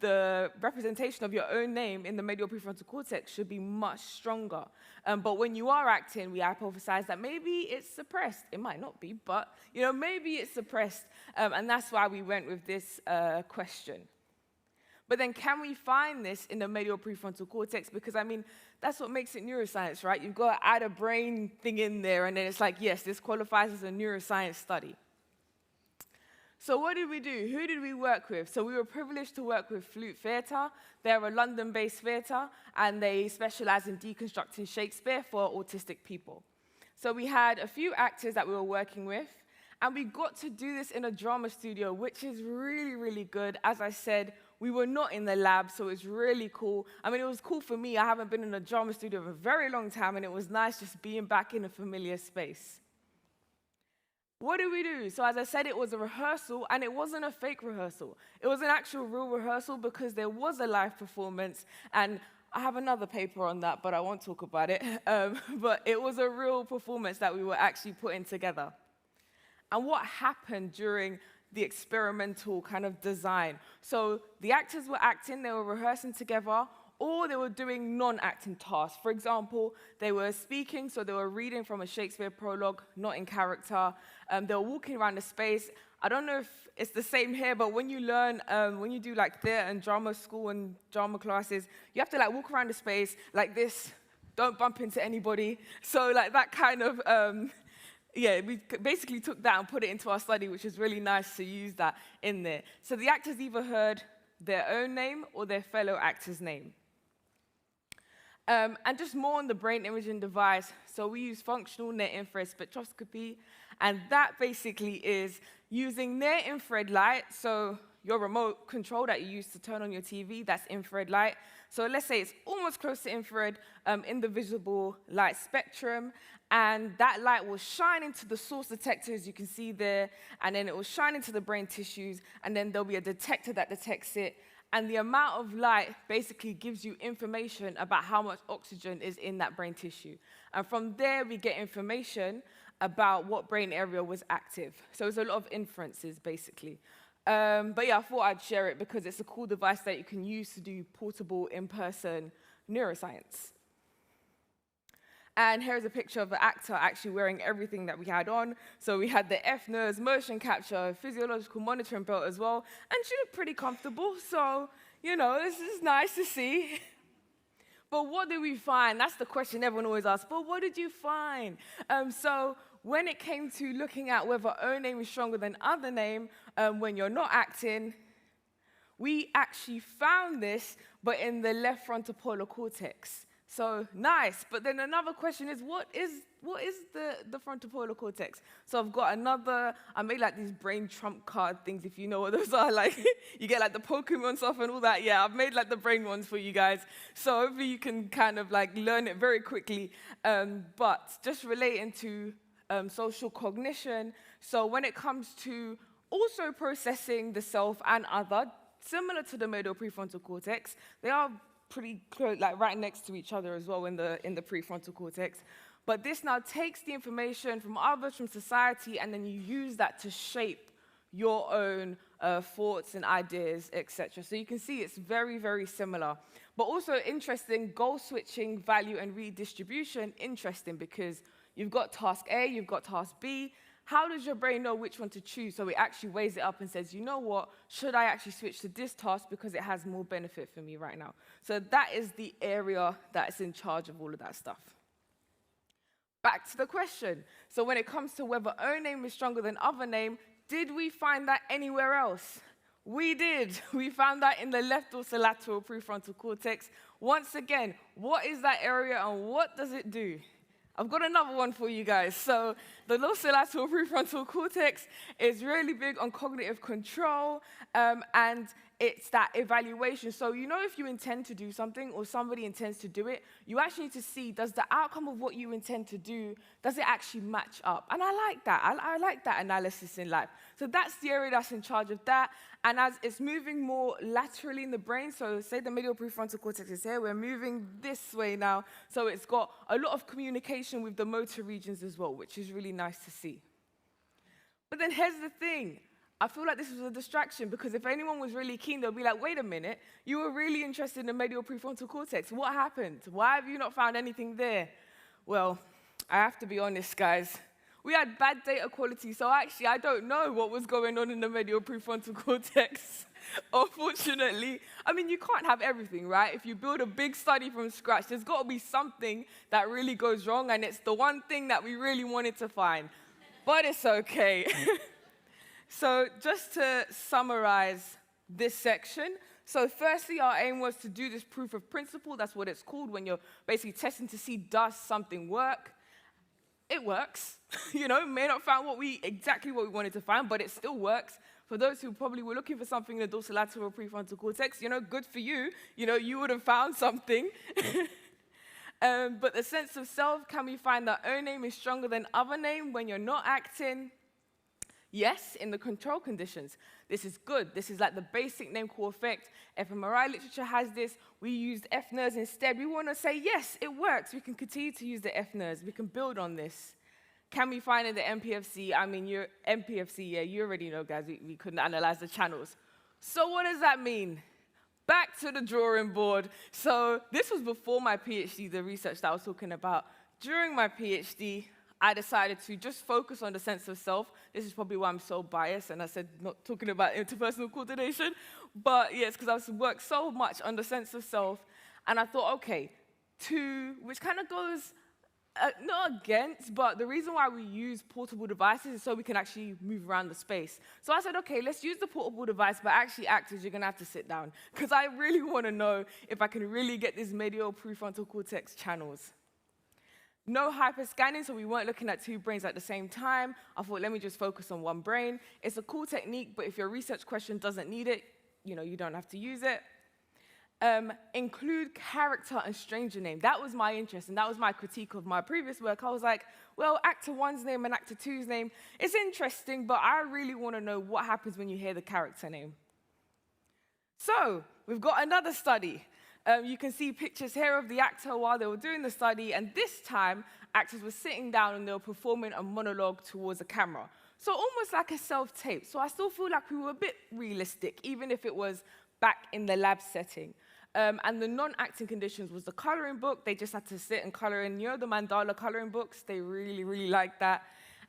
the representation of your own name in the medial prefrontal cortex should be much stronger. But when you are acting, we hypothesize that maybe it's suppressed. It might not be, but maybe it's suppressed. And that's why we went with this question. But then can we find this in the medial prefrontal cortex? Because, I mean, that's what makes it neuroscience, right? You've got to add a brain thing in there, and then it's like, yes, this qualifies as a neuroscience study. So what did we do? Who did we work with? So we were privileged to work with Flute Theatre. They're a London-based theatre, and they specialize in deconstructing Shakespeare for autistic people. So we had a few actors that we were working with, and we got to do this in a drama studio, which is really, really good. As I said, we were not in the lab, so it's really cool. I mean, it was cool for me. I haven't been in a drama studio for a very long time, and it was nice just being back in a familiar space. What did we do? So as I said, it was a rehearsal, and it wasn't a fake rehearsal. It was an actual real rehearsal because there was a live performance, and I have another paper on that, but I won't talk about it. But it was a real performance that we were actually putting together. And what happened during the experimental kind of design? So the actors were acting, they were rehearsing together, or they were doing non-acting tasks. For example, they were speaking, so they were reading from a Shakespeare prologue, not in character. They were walking around the space. I don't know if it's the same here, but when you learn, when you do like theater and drama school and drama classes, you have to like walk around the space like this, don't bump into anybody. So like that kind of, yeah, we basically took that and put it into our study, which is really nice to use that in there. So the actors either heard their own name or their fellow actor's name. And just more on the brain imaging device. So we use functional near-infrared spectroscopy, and that basically is using near-infrared light. So your remote control that you use to turn on your TV, that's infrared light. So let's say it's almost close to infrared in the visible light spectrum, and that light will shine into the source detector, as you can see there, and then it will shine into the brain tissues, and then there'll be a detector that detects it, and the amount of light basically gives you information about how much oxygen is in that brain tissue. And from there, we get information about what brain area was active. So it's a lot of inferences, basically. But yeah, I thought I'd share it because it's a cool device that you can use to do portable, in-person neuroscience. And here's a picture of an actor actually wearing everything that we had on. So we had the FNERS motion capture, physiological monitoring belt as well. And she looked pretty comfortable. So, this is nice to see. But what did we find? That's the question everyone always asks. But what did you find? So when it came to looking at whether own name is stronger than other name when you're not acting, we actually found this, but in the left frontal polar cortex. So nice, but then another question is, what is the frontal polar cortex? So I've got I made like these brain trump card things, if you know what those are, like you get like the Pokemon stuff and all that. Yeah, I've made like the brain ones for you guys. So hopefully you can kind of like learn it very quickly. But just relating to social cognition, so when it comes to also processing the self and other, similar to the medial prefrontal cortex, they are pretty close, like right next to each other as well in the prefrontal cortex. But this now takes the information from others, from society, and then you use that to shape your own thoughts and ideas, etc. So you can see it's very, very similar. But also interesting, goal switching, value, and redistribution, interesting because you've got task A, you've got task B. How does your brain know which one to choose? So it actually weighs it up and says, you know what, should I actually switch to this task because it has more benefit for me right now? So that is the area that's in charge of all of that stuff. Back to the question. So when it comes to whether own name is stronger than other name, did we find that anywhere else? We did. We found that in the left dorsolateral prefrontal cortex. Once again, what is that area and what does it do? I've got another one for you guys. So the dorsolateral prefrontal cortex is really big on cognitive control, and it's that evaluation. So you know if you intend to do something or somebody intends to do it, you actually need to see, does the outcome of what you intend to do, does it actually match up? And I like that. I like that analysis in life. So that's the area that's in charge of that. And as it's moving more laterally in the brain, so say the medial prefrontal cortex is here, we're moving this way now. So it's got a lot of communication with the motor regions as well, which is really nice to see. But then here's the thing. I feel like this was a distraction because if anyone was really keen, they'll be like, wait a minute, you were really interested in the medial prefrontal cortex. What happened? Why have you not found anything there? Well, I have to be honest, guys. We had bad data quality, so actually I don't know what was going on in the medial prefrontal cortex, unfortunately. I mean, you can't have everything, right? If you build a big study from scratch, there's got to be something that really goes wrong, and it's the one thing that we really wanted to find. But it's okay. So just to summarize this section, so firstly, our aim was to do this proof of principle. That's what it's called when you're basically testing to see, does something work? It works. You know, may not find exactly what we wanted to find, but it still works. For those who probably were looking for something in the dorsolateral prefrontal cortex, you know, good for you. You know, you would have found something. But the sense of self, can we find that own name is stronger than other name when you're not acting? Yes, in the control conditions. This is good. This is like the basic name call effect. fMRI literature has this. We used FNERS instead. We want to say, yes, it works. We can continue to use the FNERS. We can build on this. Can we find in the MPFC? I mean, MPFC, yeah, you already know, guys. We couldn't analyze the channels. So what does that mean? Back to the drawing board. So this was before my PhD, the research that I was talking about. During my PhD, I decided to just focus on the sense of self. This is probably why I'm so biased, and I said not talking about interpersonal coordination. But yes, because I've worked so much on the sense of self, and I thought, okay, which kind of goes not against, but the reason why we use portable devices is so we can actually move around the space. So I said, okay, let's use the portable device, but actually, actors, you're going to have to sit down, because I really want to know if I can really get these medial prefrontal cortex channels. No hyperscanning, so we weren't looking at two brains at the same time. I thought, let me just focus on one brain. It's a cool technique, but if your research question doesn't need it, you know, you don't have to use it. Include character and stranger name. That was my interest, and that was my critique of my previous work. I was like, well, actor one's name and actor two's name, it's interesting, but I really want to know what happens when you hear the character name. So we've got another study. You can see pictures here of the actor while they were doing the study, and this time, actors were sitting down and they were performing a monologue towards a camera. So almost like a self-tape. So I still feel like we were a bit realistic, even if it was back in the lab setting. And the non-acting conditions was the coloring book. They just had to sit and color in, you know, the mandala coloring books. They really, really liked that.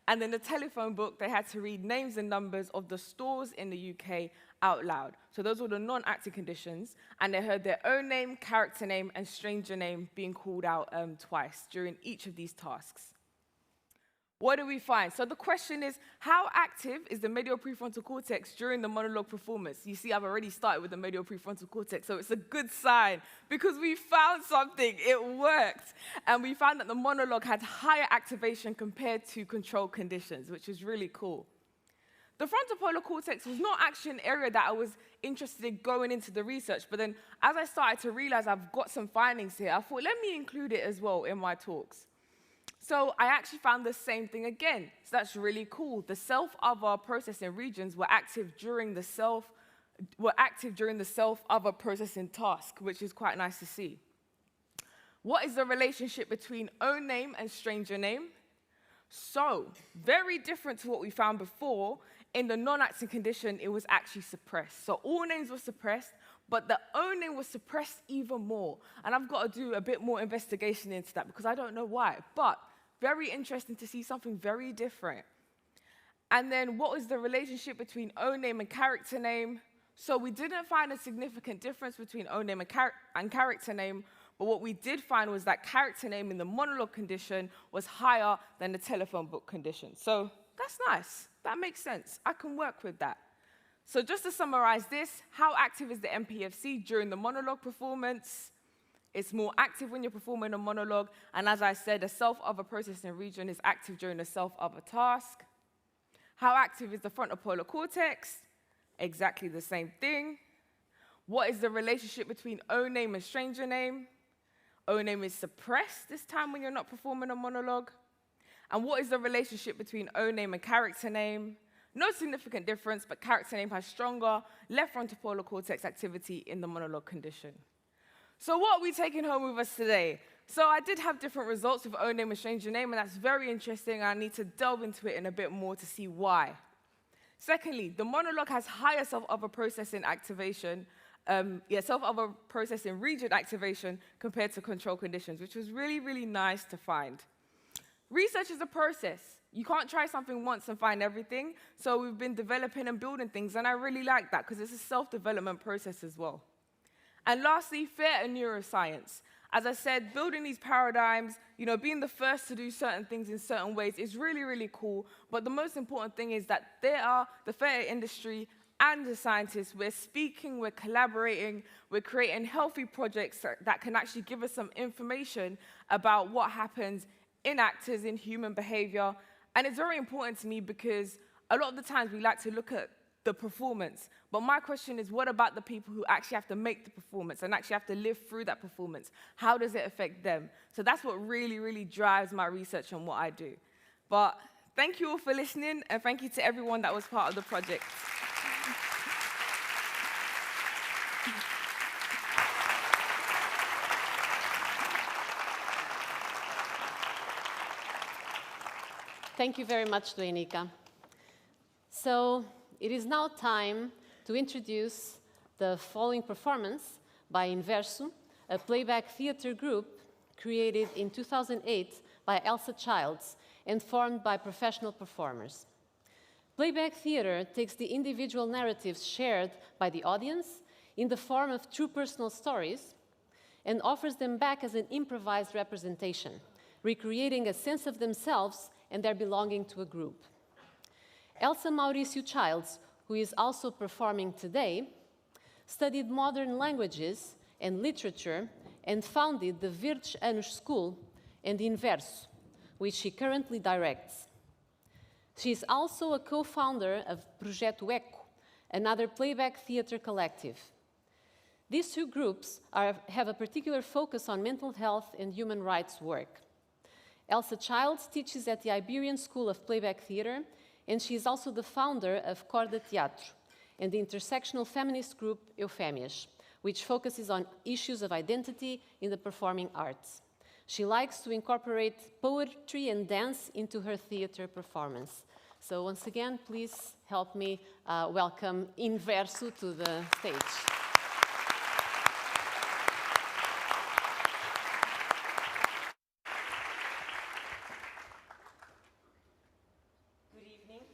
And then the telephone book, they had to read names and numbers of the stores in the UK out loud. So those were the non-acting conditions. And they heard their own name, character name, and stranger name being called out twice during each of these tasks. What do we find? So the question is, how active is the medial prefrontal cortex during the monologue performance? You see, I've already started with the medial prefrontal cortex, so it's a good sign because we found something. It worked. And we found that the monologue had higher activation compared to control conditions, which is really cool. The frontal polar cortex was not actually an area that I was interested in going into the research, but then as I started to realize I've got some findings here, I thought, let me include it as well in my talks. So I actually found the same thing again. So that's really cool. The self-other processing regions were active during the self-other processing task, which is quite nice to see. What is the relationship between own name and stranger name? So, very different to what we found before. In the non-acting condition, it was actually suppressed. So all names were suppressed, but the own name was suppressed even more. And I've got to do a bit more investigation into that because I don't know why. But very interesting to see something very different. And then what was the relationship between own name and character name? So we didn't find a significant difference between own name and character name, but what we did find was that character name in the monologue condition was higher than the telephone book condition. So that's nice. That makes sense. I can work with that. So just to summarize this, how active is the MPFC during the monologue performance? It's more active when you're performing a monologue, and as I said, the self-other processing region is active during the self-other task. How active is the frontal polar cortex? Exactly the same thing. What is the relationship between own name and stranger name? Own name is suppressed this time when you're not performing a monologue. And what is the relationship between own name and character name? No significant difference, but character name has stronger left frontal polar cortex activity in the monologue condition. So what are we taking home with us today? So I did have different results with own name and stranger name, and that's very interesting. I need to delve into it in a bit more to see why. Secondly, the monologue has higher self-other processing activation, self-other processing region activation compared to control conditions, which was really, really nice to find. Research is a process. You can't try something once and find everything. So we've been developing and building things, and I really like that because it's a self-development process as well. And lastly, theatre and neuroscience. As I said, building these paradigms, being the first to do certain things in certain ways is really, really cool. But the most important thing is that the theatre industry and the scientists, we're speaking, we're collaborating, we're creating healthy projects that can actually give us some information about what happens in actors, in human behavior. And it's very important to me because a lot of the times we like to look at the performance. But my question is, what about the people who actually have to make the performance and actually have to live through that performance? How does it affect them? So that's what really, really drives my research and what I do. But thank you all for listening, and thank you to everyone that was part of the project. Thank you very much, Doenica. So it is now time to introduce the following performance by Inverso, a playback theater group created in 2008 by Elsa Childs and formed by professional performers. Playback theater takes the individual narratives shared by the audience in the form of true personal stories and offers them back as an improvised representation, recreating a sense of themselves and their belonging to a group. Elsa Mauricio Childs, who is also performing today, studied modern languages and literature and founded the 20 Anos School and Inverso, which she currently directs. She is also a co-founder of Projeto Eco, another playback theater collective. These two groups have a particular focus on mental health and human rights work. Elsa Childs teaches at the Iberian School of Playback Theater, and she is also the founder of Corda Teatro and the intersectional feminist group Eufémias, which focuses on issues of identity in the performing arts. She likes to incorporate poetry and dance into her theater performance. So once again, please help me welcome Inverso to the stage. Good evening.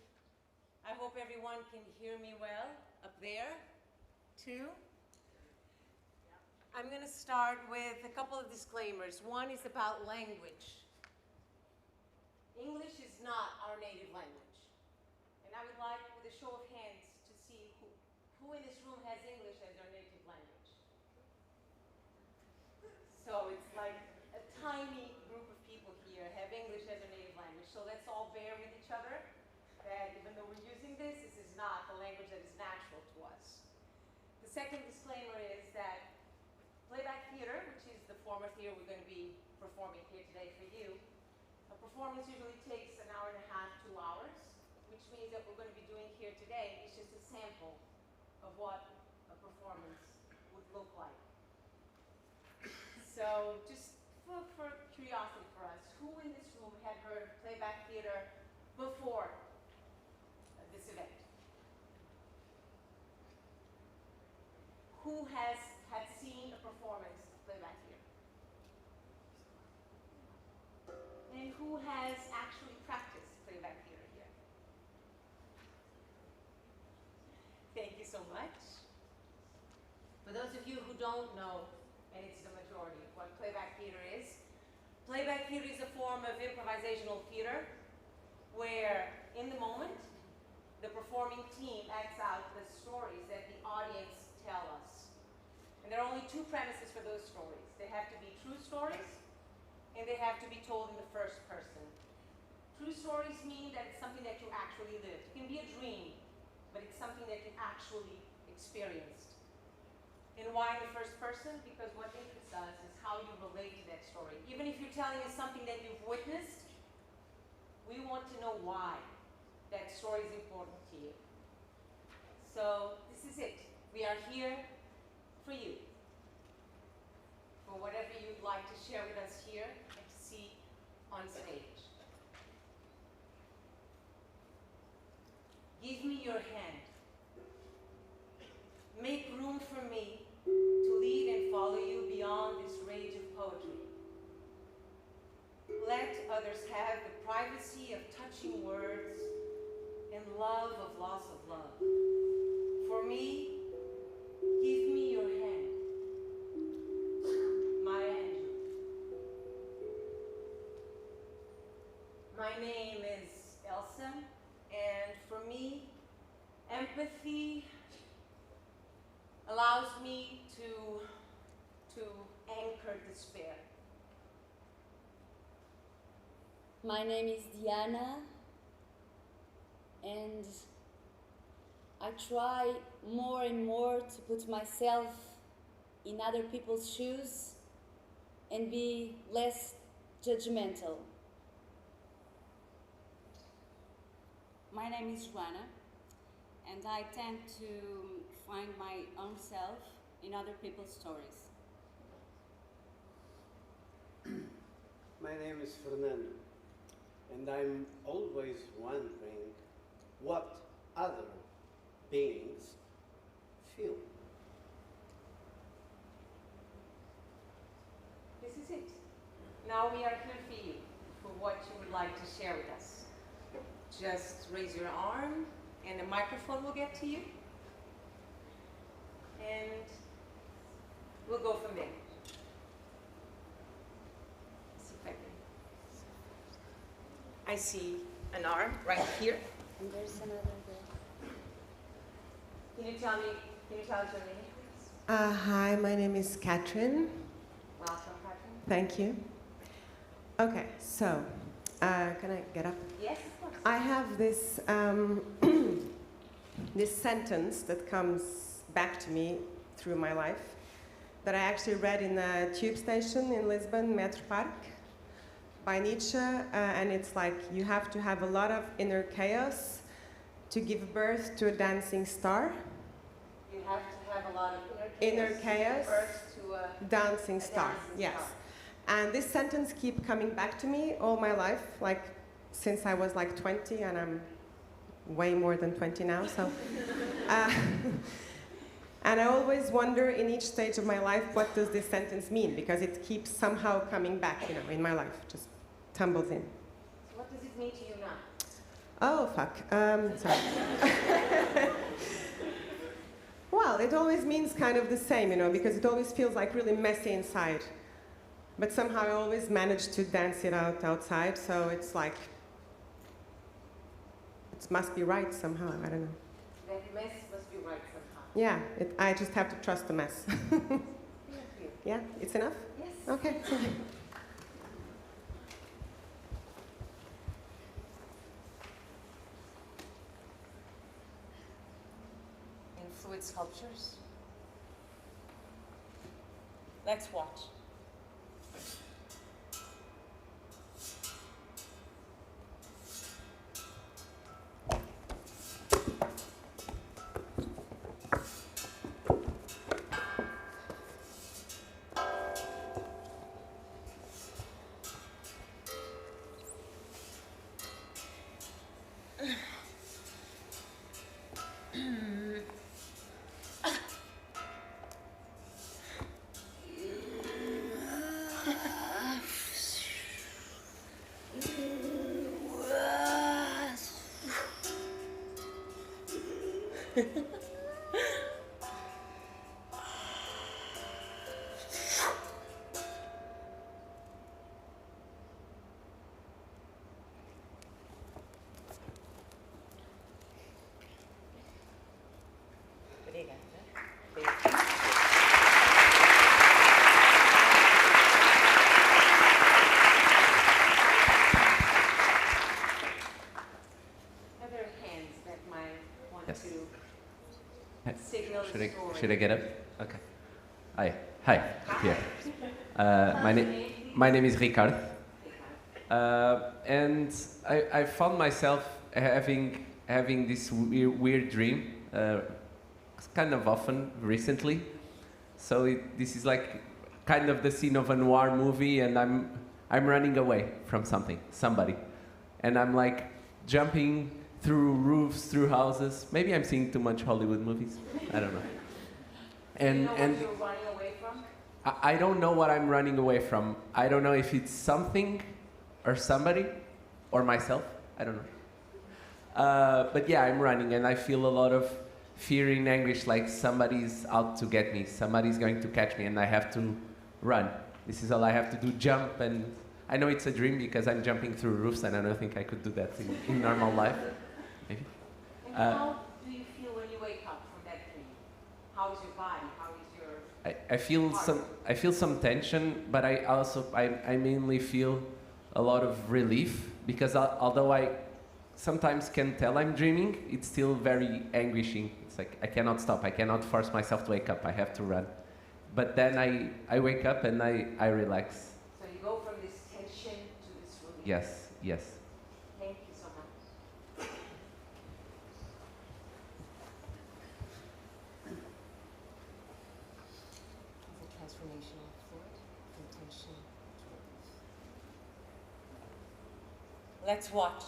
I hope everyone can hear me well up there, too. I'm going to start with a couple of disclaimers. One is about language. English is not our native language. And I would like, with a show of hands, to see who in this room has English as their native language. So it's like a tiny group of people here have English as their native language. So let's all bear with each other that even though we're using this, this is not the language that is natural to us. The second disclaimer is that playback theater, which is the form of theater we're going to be performing here today for you, a performance usually takes an hour and a half, 2 hours, which means that we're going to be doing here today is just a sample of what a performance would look like. So just for curiosity for us, who in this room had heard playback theater before this event? Who had seen a performance of playback theater? And who has actually practiced playback theater here? Thank you so much. For those of you who don't know, and it's the majority of what playback theater is a form of improvisational theater where, in the moment, the performing team acts out the story And there are only two premises for those stories. They have to be true stories, and they have to be told in the first person. True stories mean that it's something that you actually lived. It can be a dream, but it's something that you actually experienced. And why in the first person? Because what interests us is how you relate to that story. Even if you're telling us something that you've witnessed, we want to know why that story is important to you. So this is it. We are here for you. For whatever you'd like to share with us here and to see on stage. Give me your hand. Make room for me to lead and follow you beyond this rage of poetry. Let others have the privacy of touching words and love of loss of love. For me, give me your hand. Maya Angelou. My name is Elsa, and for me, empathy allows me to anchor despair. My name is Diana, and I try more and more to put myself in other people's shoes and be less judgmental. My name is Joana, and I tend to find my own self in other people's stories. My name is Fernando, and I'm always wondering what other beings feel. This is it. Now we are here for you, for what you would like to share with us. Just raise your arm, and the microphone will get to you. And we'll go from there. See if I see an arm right here. And there's another there. Can you tell us your name, please? Hi, my name is Katrin. Welcome, Catherine. Thank you. Okay, so, can I get up? Yes, of course. I have this, this sentence that comes back to me through my life that I actually read in a tube station in Lisbon, Metro Park, by Nietzsche, and it's like, you have to have a lot of inner chaos to give birth to a dancing star. You have to have a lot of Inner chaos, to give birth to a dancing star, dancing yes. star. And this sentence keeps coming back to me all my life, like since I was like 20, and I'm way more than 20 now, so. And I always wonder in each stage of my life, what does this sentence mean? Because it keeps somehow coming back, you know, in my life, just tumbles in. So what does it mean to you now? Oh, fuck, sorry. Well, it always means kind of the same, you know, because it always feels like really messy inside. But somehow I always manage to dance it out outside, so it's like, it must be right somehow, I don't know. That mess must be right somehow. Yeah, I just have to trust the mess. Yeah, it's enough? Yes. Okay. In fluid sculptures. Let's watch. Obrigada. Beijo. Yes. to signal Should the I, story. should I get up? Okay. Hi. Here. My name is Ricard. And I found myself having this weird dream kind of often recently. So this is like kind of the scene of a noir movie, and I'm running away from somebody, and I'm like jumping through roofs, through houses. Maybe I'm seeing too much Hollywood movies. I don't know. Do you know what you're running away from? I don't know what I'm running away from. I don't know if it's something or somebody or myself. I don't know. But yeah, I'm running, and I feel a lot of fear and anguish, like somebody's out to get me. Somebody's going to catch me, and I have to run. This is all I have to do, jump. And I know it's a dream because I'm jumping through roofs, and I don't think I could do that in normal life. Maybe. And how do you feel when you wake up from that dream? How is your body? How is your I feel some tension, but I mainly feel a lot of relief, because although I sometimes can tell I'm dreaming, it's still very anguishing. It's like I cannot stop. I cannot force myself to wake up. I have to run. But then I wake up and I relax. So you go from this tension to this relief. Yes. Thank you so much. It's a transformational thought from tension to relief. Let's watch.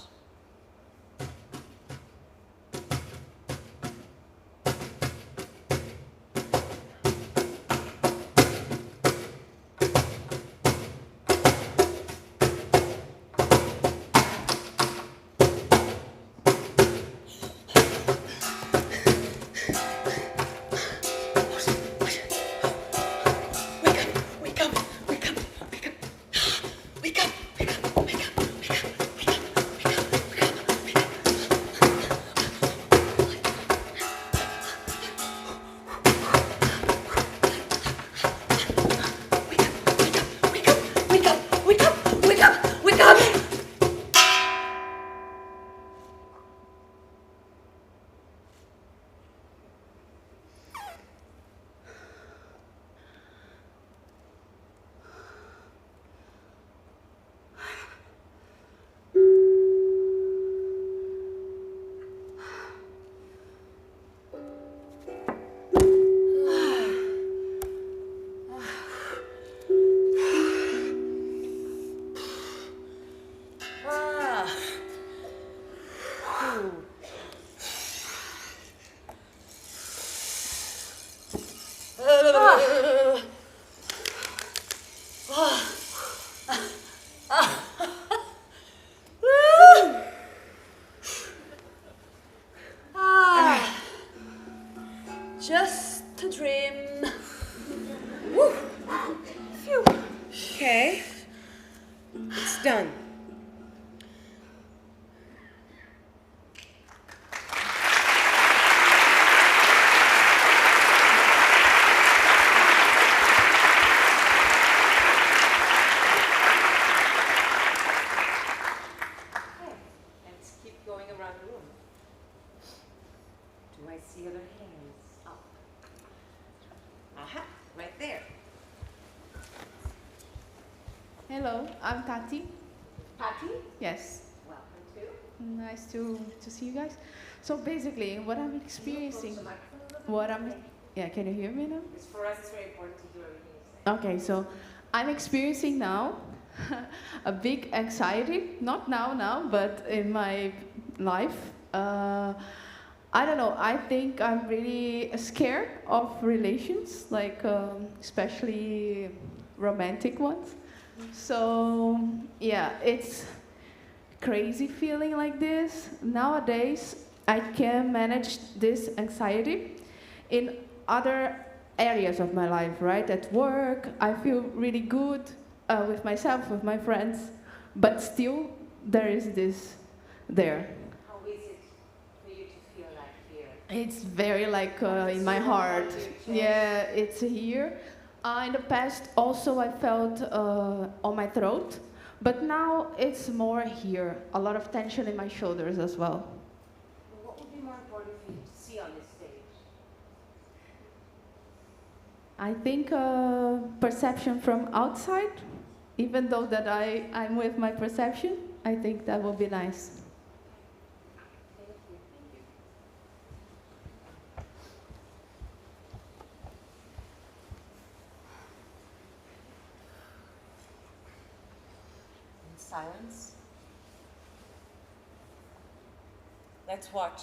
Just a dream. Woo. Phew. Okay, it's done. Let's keep going around the room. Do I see other hands up? Aha, right there. Hello, I'm Tati. Patty, Yes, welcome to. nice to see you guys. So basically, what I'm experiencing, yeah, can you hear me now? Because for us, it's very important to do everything you say. Okay, so I'm experiencing now a big anxiety, not now, but in my life. I don't know, I think I'm really scared of relations, like especially romantic ones. So yeah, it's crazy feeling like this. Nowadays, I can manage this anxiety in other areas of my life, right? At work, I feel really good with myself, with my friends, but still there is this there. How is it for you to feel like fear? It's very like in my heart. Yeah, it's here. In the past also I felt on my throat, but now it's more here. A lot of tension in my shoulders as well. What would be more important for you to see on this stage? I think perception from outside, even though that I'm with my perception, I think that will be nice. Thank you. Thank you. In silence. Let's watch.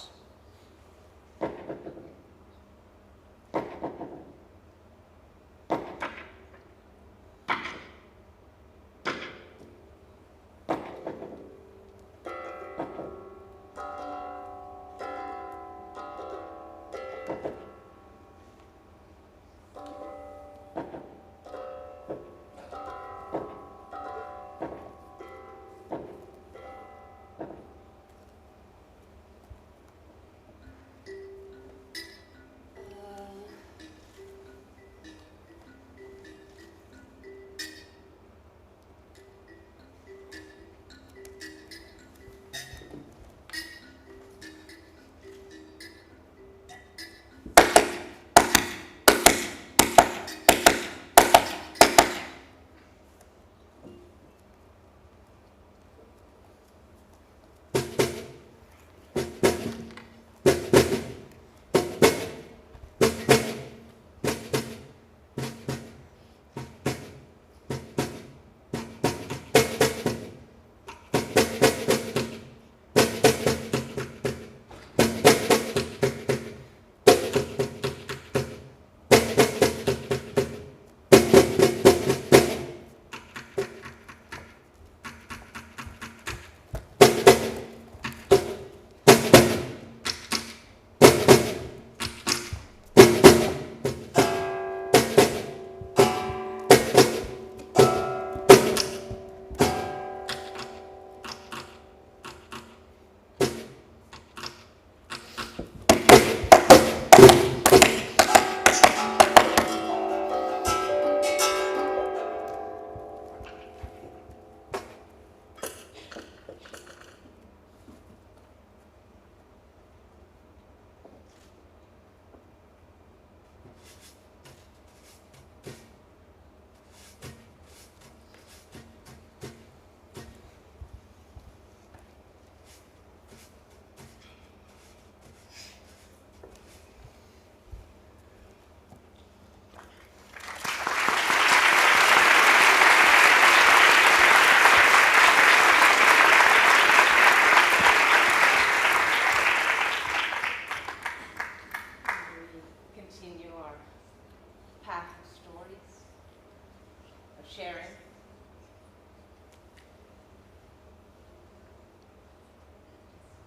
Sharon.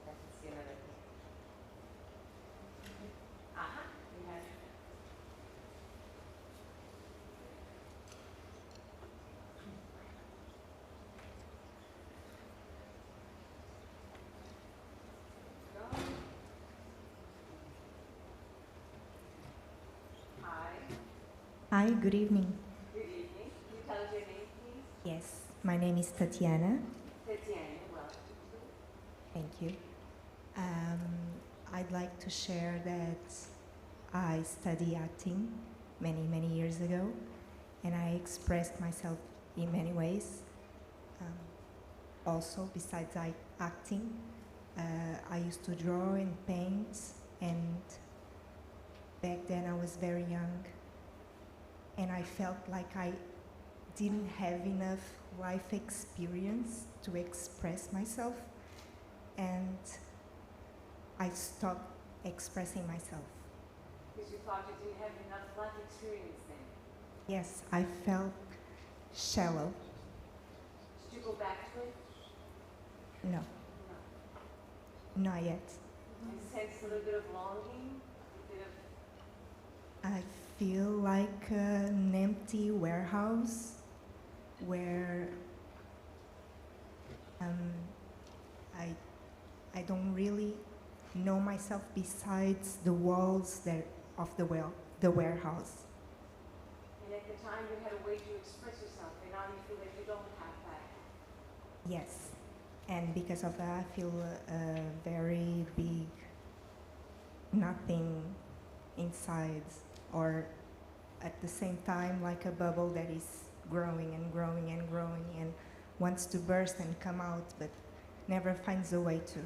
Let's see another thing. Uh-huh. You have it. Hi, good evening. Good evening. Can you tell us your name, please? Yes, my name is Tatiana. Tatiana, welcome. Thank you. I'd like to share that I studied acting many, many years ago, and I expressed myself in many ways. Also, besides acting, I used to draw and paint, and back then I was very young, and I felt like I didn't have enough life experience to express myself, and I stopped expressing myself. Because you thought you didn't have enough life experience then? Yes, I felt shallow. Did you go back to it? No, No. not yet. You sense a little bit of longing? A bit of... I feel like an empty warehouse where I don't really know myself besides the walls of the warehouse. And at the time you had a way to express yourself, and now you feel that you don't have that. Yes, and because of that I feel a very big nothing or at the same time like a bubble that is growing and growing and growing and wants to burst and come out, but never finds a way to. It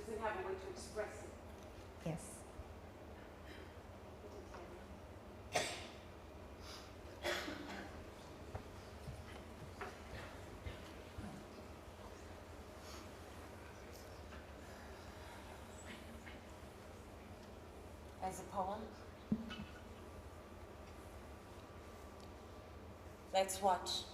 doesn't have a way to express it. Yes. As a poem? Let's watch.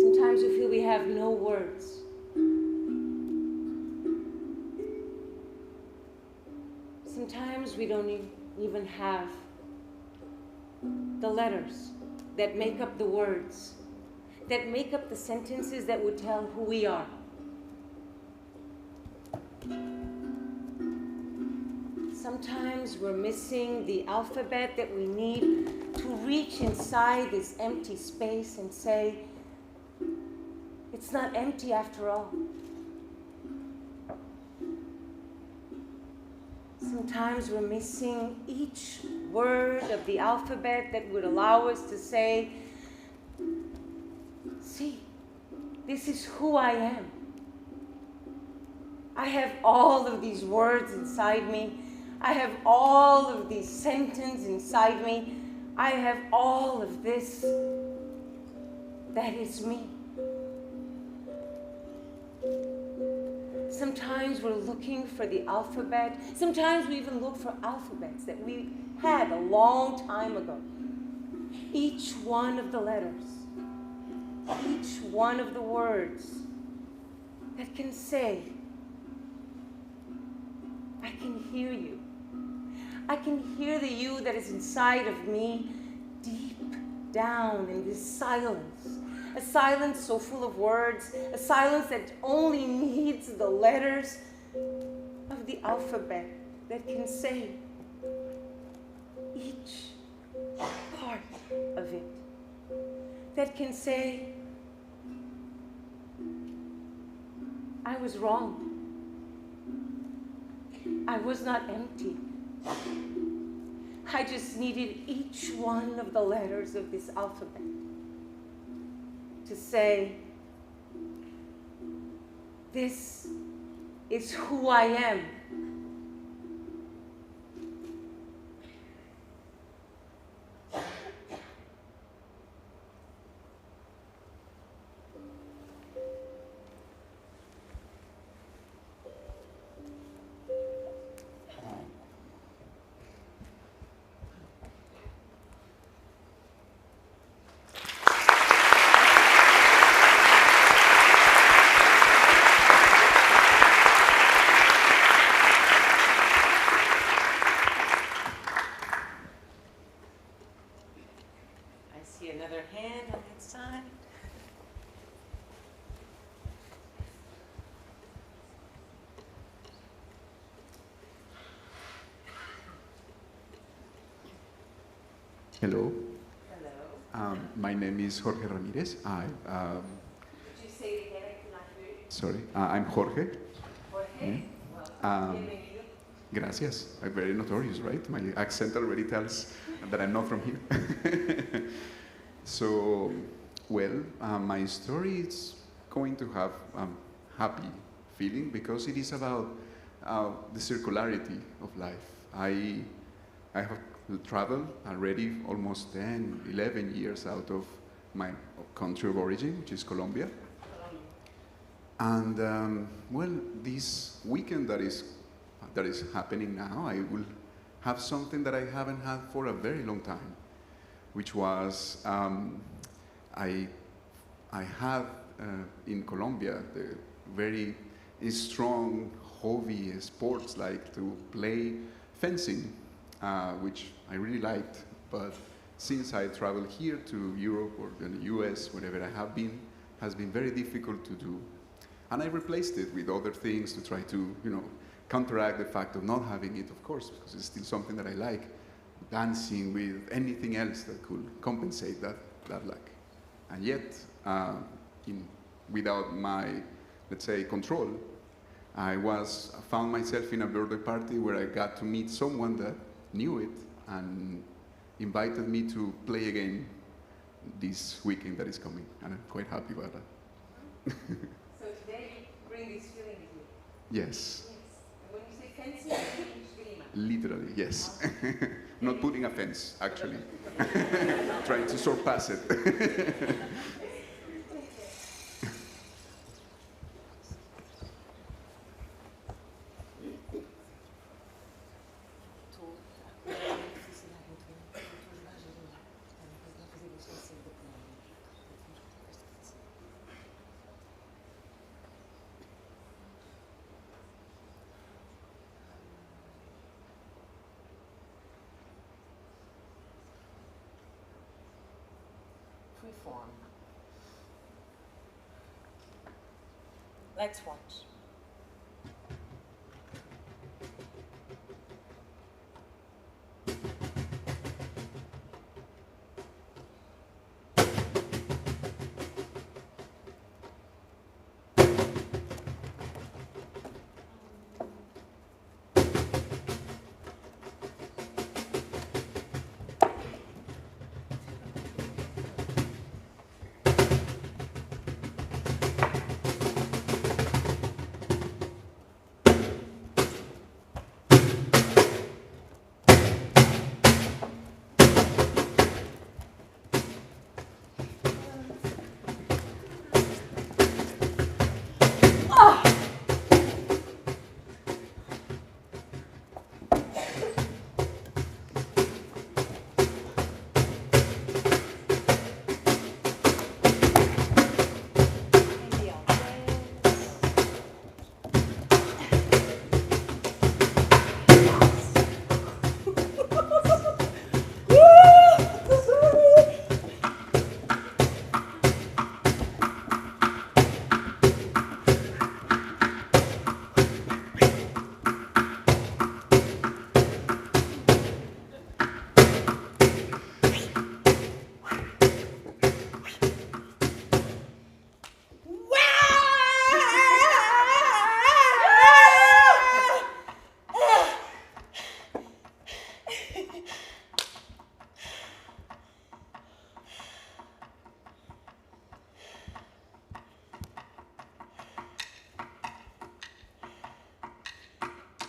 Sometimes we feel we have no words. Sometimes we don't even have the letters that make up the words, that make up the sentences that would tell who we are. Sometimes we're missing the alphabet that we need to reach inside this empty space and say, it's not empty after all. Sometimes we're missing each word of the alphabet that would allow us to say, see, this is who I am. I have all of these words inside me. I have all of these sentences inside me. I have all of this. That is me. Sometimes we're looking for the alphabet. Sometimes we even look for alphabets that we had a long time ago. Each one of the letters, each one of the words that can say, I can hear you. I can hear the you that is inside of me deep down in this silence. A silence so full of words, a silence that only needs the letters of the alphabet that can say each part of it, that can say, I was wrong. I was not empty. I just needed each one of the letters of this alphabet to say, this is who I am. Another hand on that side. Hello. Hello. My name is Jorge Ramirez. Could you say it again? I cannot hear you. Sorry, I'm Jorge. Jorge? Yeah. Bienvenido. Gracias. I'm very notorious, right? My accent already tells that I'm not from here. So, well, my story is going to have a happy feeling because it is about the circularity of life. I have traveled already almost 10, 11 years out of my country of origin, which is Colombia. And well, this weekend that is happening now, I will have something that I haven't had for a very long time, which was I had in Colombia the very strong hobby sports like to play fencing, which I really liked, but since I traveled here to Europe or the US, wherever I have been, has been very difficult to do. And I replaced it with other things to try to, counteract the fact of not having it, of course, because it's still something that I like. Dancing with anything else that could compensate that lack. And yet, without my, let's say, control, I found myself in a birthday party where I got to meet someone that knew it and invited me to play again this weekend that is coming, and I'm quite happy about that. So today you bring this feeling with you? Yes. And when you say fencing, you mean esgrima? Literally, yes. Not putting a fence, actually. Trying to surpass it. Freeform. Let's watch.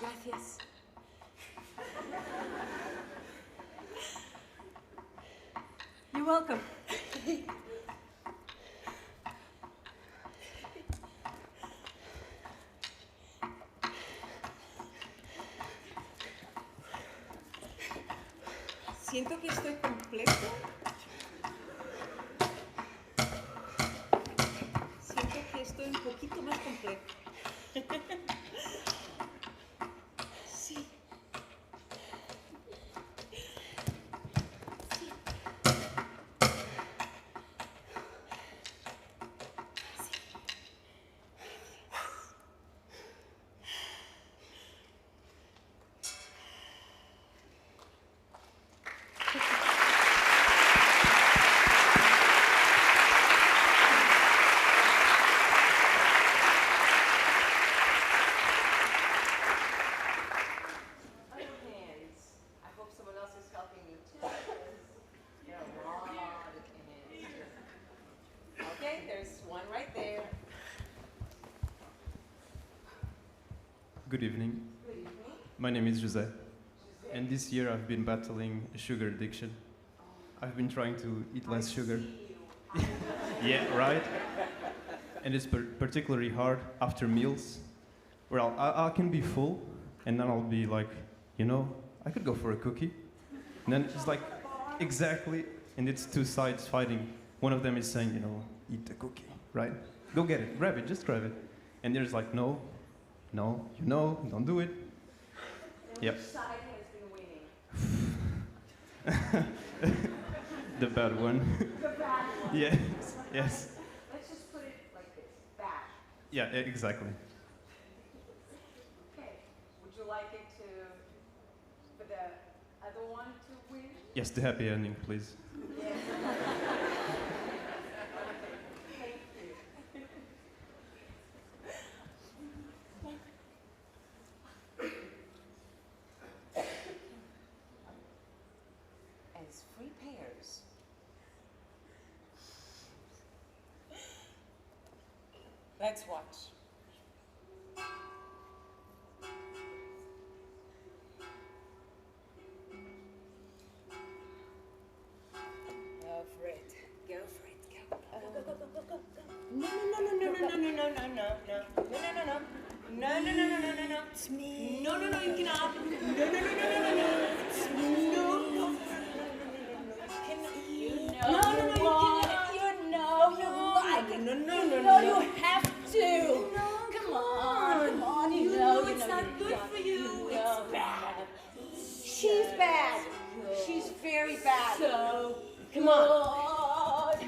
Gracias. You're welcome. Siento que estoy completo. Siento que estoy un poquito más completo. Sí. Good evening. Good evening. My name is José, and this year I've been battling a sugar addiction. I've been trying to eat less sugar. Yeah, right? And it's particularly hard after meals, where I can be full, and then I'll be like, I could go for a cookie. And then it's like, exactly, and it's two sides fighting. One of them is saying, eat the cookie, right? Go get it, grab it, just grab it. And there's like, no, don't do it. And which side has been winning? The bad one. The bad one. Yes, yes. Let's just put it like this, bad. Yeah, exactly. Okay, would you like it for the other one to win? Yes, the happy ending, please. Yes. Thank you. As free pairs. Let's watch. Go for it. Go for it. Go. Go, go, go, go, go, go. No, no, no, no, no, no, no, no, no, no, no, no, no, no. No, no, no, no, no, no, no. It's me. No, no, no, you cannot. No, no, no, no, no, no, no. It's me. No, no, no, no, no, no, no, no, no, you cannot. You know you like it. No, no, no, no, you have to. Come on, come on. You know it's not good for you. It's bad. She's bad. She's very bad. So come on.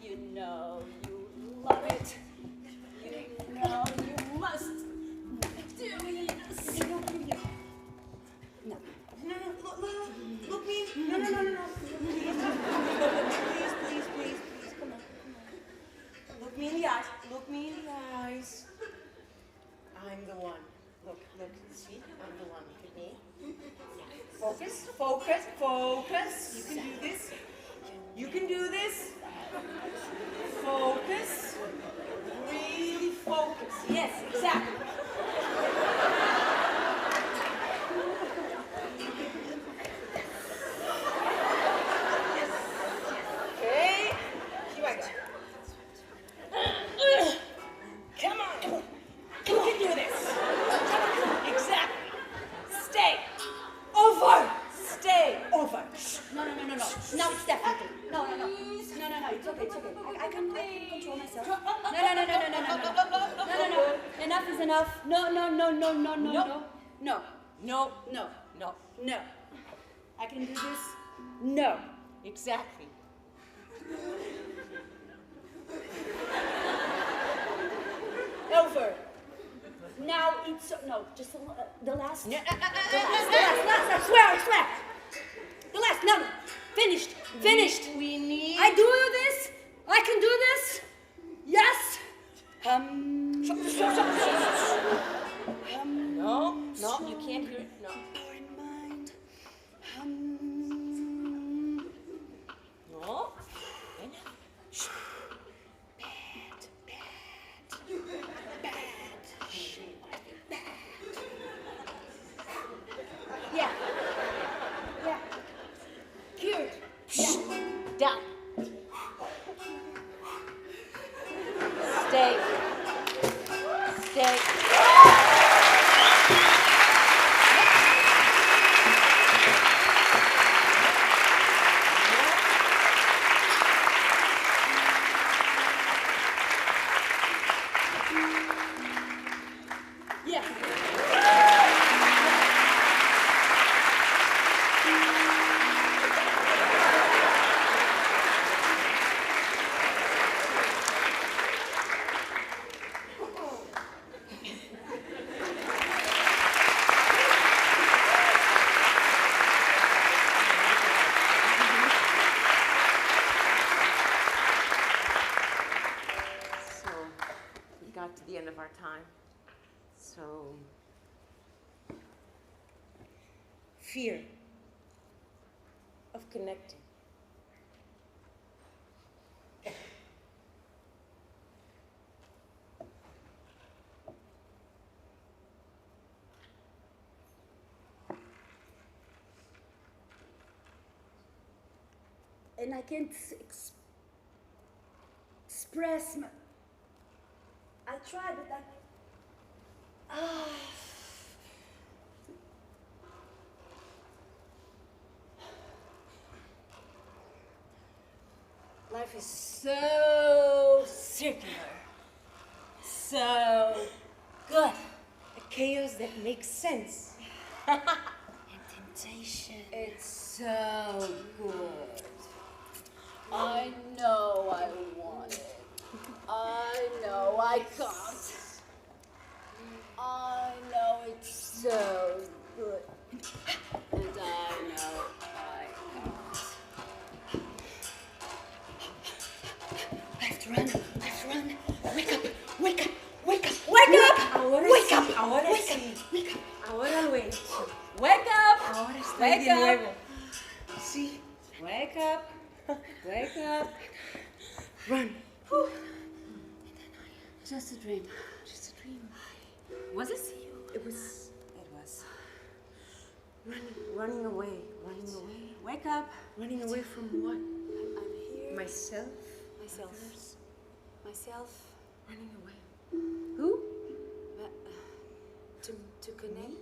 You know you love it. You know you must do this. No. No, look me. No. Please. Come on. Look me in the eyes. Look me in the eyes. I'm the one. Look. See? I'm the one. Look at me. Focus. You can do this. Focus. Really focus. Yes, exactly. Okay. Right. Come on. You can do this. Exactly. Stay over. No. Now it's definitely. No. It's okay. I can control myself. No. Enough is enough. No. I can do this. No. Exactly. Over. Now it's just the last. The last. I swear. The last. No. Finished. I do this. I can do this. Yes. No, you can't hear it. No. Mind. No. Shh. Bad. Yeah. Good. Yeah. Down. Stay. To the end of our time. So, fear of connecting. And I can't express my. I try, but life is so circular, so good. A chaos that makes sense. And temptation. It's so good. I know I want it. I know I can't. I know it's so good. And I know I can't. I have to run. I have to run. Wake up. Wake up. Wake up. Wake up. Ahora Wake sí, up. ahora Wake sí. up. Wake up. Ahora lo he hecho. Wake up. Ahora estoy Wake de up. nuevo. Sí. Wake up. Wake up. Run. Whew. Just a dream. Just a dream. Was it? It was. Running away. Running away. Wake up. Running away from what? I'm here. Myself. Myself. Others. Myself. Running away. Who? To connect.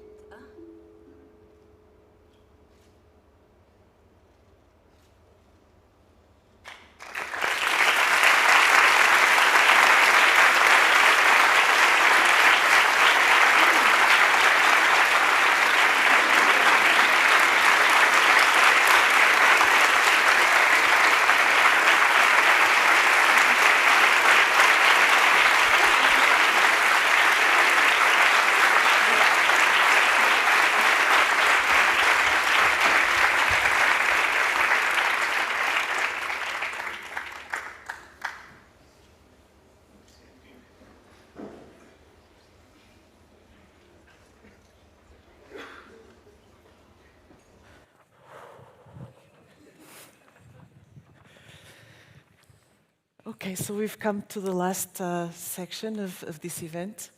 Okay, so we've come to the last section of this event.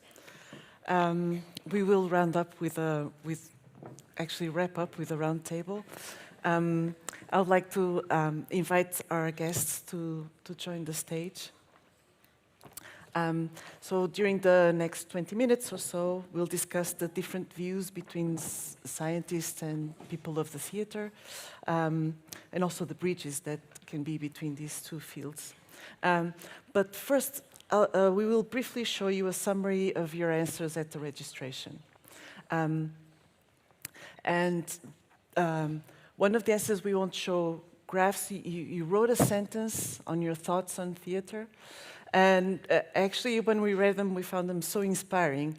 We will round up actually wrap up with a roundtable. I would like to invite our guests to join the stage. So during the next 20 minutes or so, we'll discuss the different views between scientists and people of the theater, and also the bridges that can be between these two fields. But first, we will briefly show you a summary of your answers at the registration. One of the answers we won't show graphs. You wrote a sentence on your thoughts on theater. And actually, when we read them, we found them so inspiring.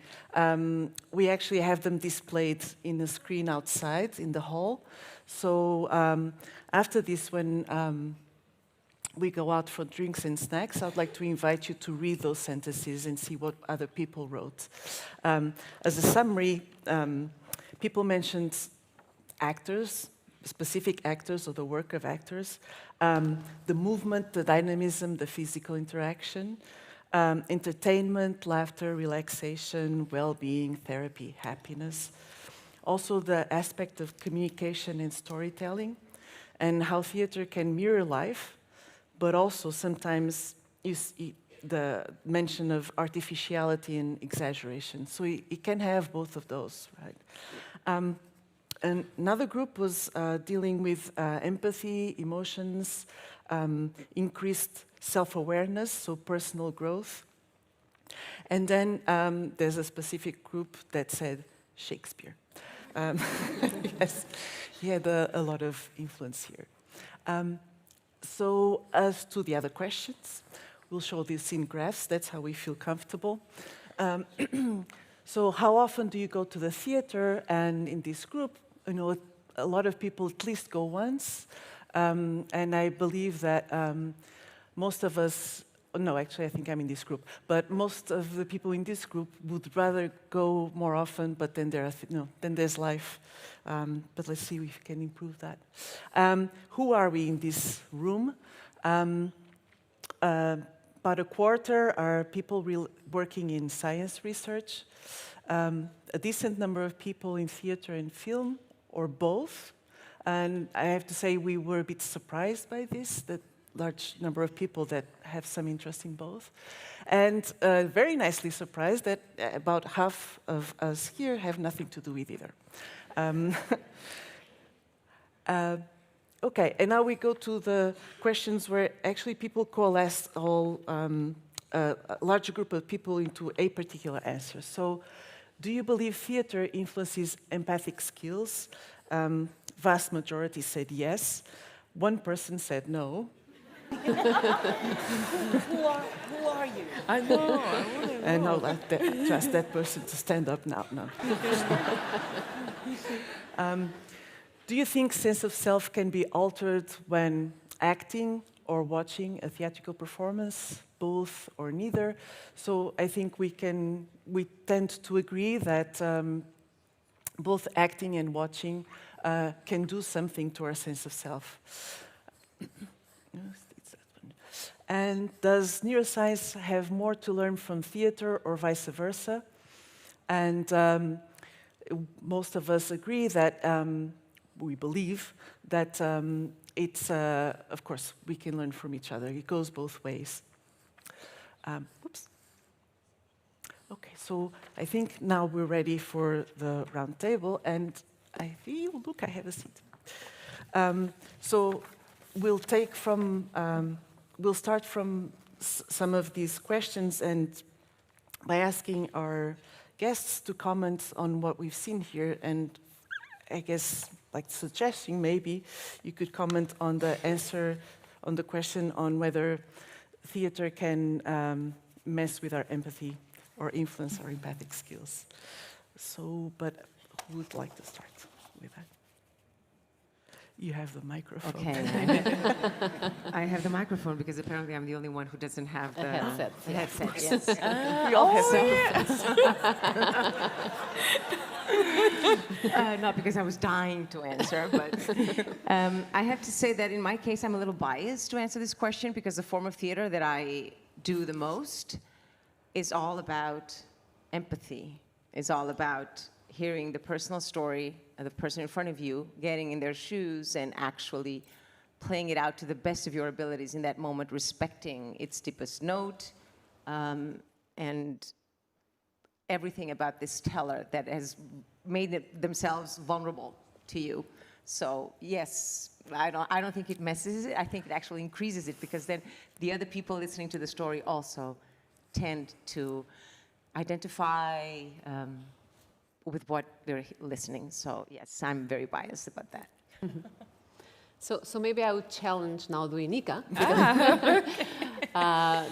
We actually have them displayed in a screen outside in the hall. So after this, when we go out for drinks and snacks, I'd like to invite you to read those sentences and see what other people wrote. As a summary, people mentioned actors, specific actors or the work of actors, the movement, the dynamism, the physical interaction, entertainment, laughter, relaxation, well-being, therapy, happiness. Also the aspect of communication and storytelling, and how theater can mirror life, but also sometimes the mention of artificiality and exaggeration. So it can have both of those, right? And another group was dealing with empathy, emotions, increased self-awareness, so personal growth. And then there's a specific group that said Shakespeare. Yes, he had a lot of influence here. So as to the other questions, we'll show this in graphs. That's how we feel comfortable. So how often do you go to the theater? And in this group, you know, a lot of people at least go once. And I believe that most of us, no, actually I think I'm in this group, but most of the people in this group would rather go more often, but then then there's life. But let's see if we can improve that. Who are we in this room? About a quarter are people working in science research, a decent number of people in theater and film, or both. And I have to say we were a bit surprised by this, that large number of people that have some interest in both. And very nicely surprised that about half of us here have nothing to do with either. Okay, and now we go to the questions where actually people coalesce all a larger group of people into a particular answer. So, do you believe theater influences empathic skills? Vast majority said yes. One person said no. Who are you? I know. I want to know. And I'll trust that person to stand up now. No. Do you think sense of self can be altered when acting or watching a theatrical performance, both or neither? So I think we tend to agree that both acting and watching can do something to our sense of self. And does neuroscience have more to learn from theater or vice versa? And most of us agree that we believe that it's, of course, we can learn from each other. It goes both ways. Oops. Okay, so I think now we're ready for the round table, and I feel, look, I have a seat. So we'll take from, we'll start from some of these questions, and by asking our guests to comment on what we've seen here, and I guess, like suggesting maybe you could comment on the answer, on the question on whether theater can mess with our empathy or influence our empathic skills. So, but who would like to start with that? You have the microphone. Okay. I have the microphone because apparently I'm the only one who doesn't have the headset. Yes. We all have Not because I was dying to answer, but I have to say that in my case, I'm a little biased to answer this question because the form of theater that I do the most is all about empathy. It's all about hearing the personal story of the person in front of you, getting in their shoes, and actually playing it out to the best of your abilities in that moment, respecting its deepest note, and everything about this teller that has made themselves vulnerable to you. So yes, I don't think it messes it. I think it actually increases it, because then the other people listening to the story also tend to identify with what they're listening. So yes, I'm very biased about that. So maybe I would challenge now Duinica,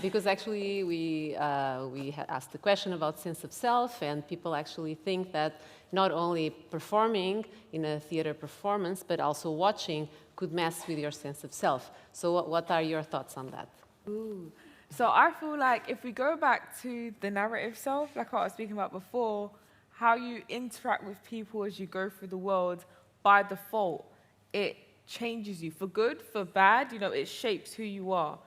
because actually we asked the question about sense of self, and people actually think that not only performing in a theater performance, but also watching could mess with your sense of self. So what are your thoughts on that? Ooh. So I feel like if we go back to the narrative self, like I was speaking about before, how you interact with people as you go through the world, by default, it changes you for good, for bad, you know, it shapes who you are.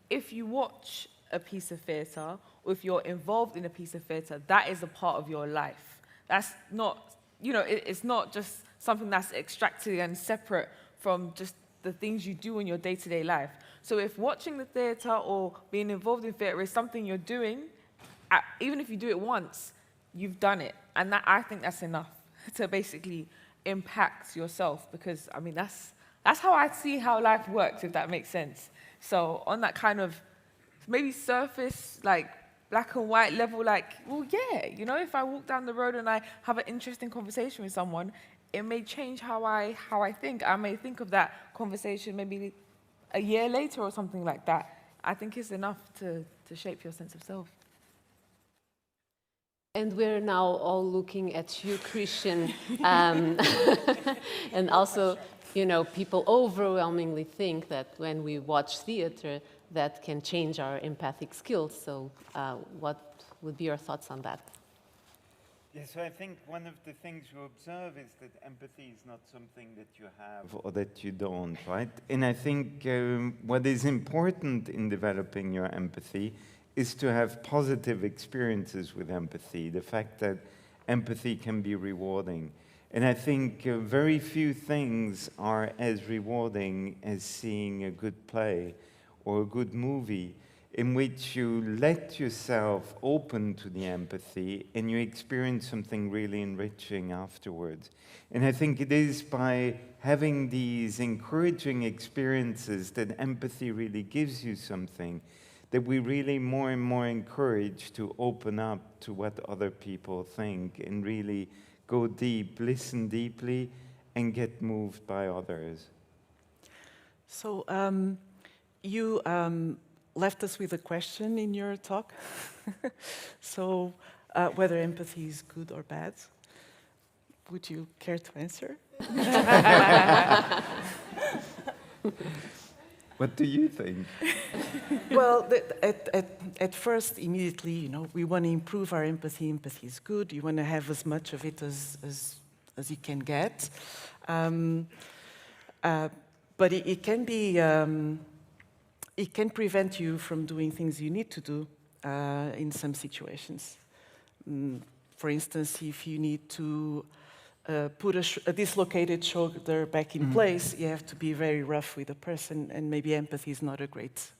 If you watch a piece of theatre, or if you're involved in a piece of theatre, that is a part of your life. That's not, you know, it's not just something that's extracted and separate from just the things you do in your day-to-day life. So if watching the theatre or being involved in theatre is something you're doing, even if you do it once, you've done it. And that, I think that's enough to basically impact yourself, because, I mean, that's how I see how life works, if that makes sense. So on that kind of maybe surface, like black and white level, like, well, yeah, you know, if I walk down the road and I have an interesting conversation with someone, it may change how I think. I may think of that conversation maybe a year later or something like that. I think it's enough to shape your sense of self. And we're now all looking at you, Christian, and also, you know, people overwhelmingly think that when we watch theater, that can change our empathic skills. So what would be your thoughts on that? Yes, so I think one of the things you observe is that empathy is not something that you have or that you don't, right? And I think what is important in developing your empathy is to have positive experiences with empathy, the fact that empathy can be rewarding. And I think very few things are as rewarding as seeing a good play or a good movie in which you let yourself open to the empathy and you experience something really enriching afterwards. And I think it is by having these encouraging experiences that empathy really gives you something, that we really more and more encourage to open up to what other people think and really go deep, listen deeply, and get moved by others. So You left us with a question in your talk. So, whether empathy is good or bad, would you care to answer? What do you think? Well, at first, immediately, you know, we want to improve our empathy. Empathy is good. You want to have as much of it as you can get. But it can be, it can prevent you from doing things you need to do in some situations. For instance, if you need to put a dislocated shoulder back in place, you have to be very rough with a person, and maybe empathy is not a great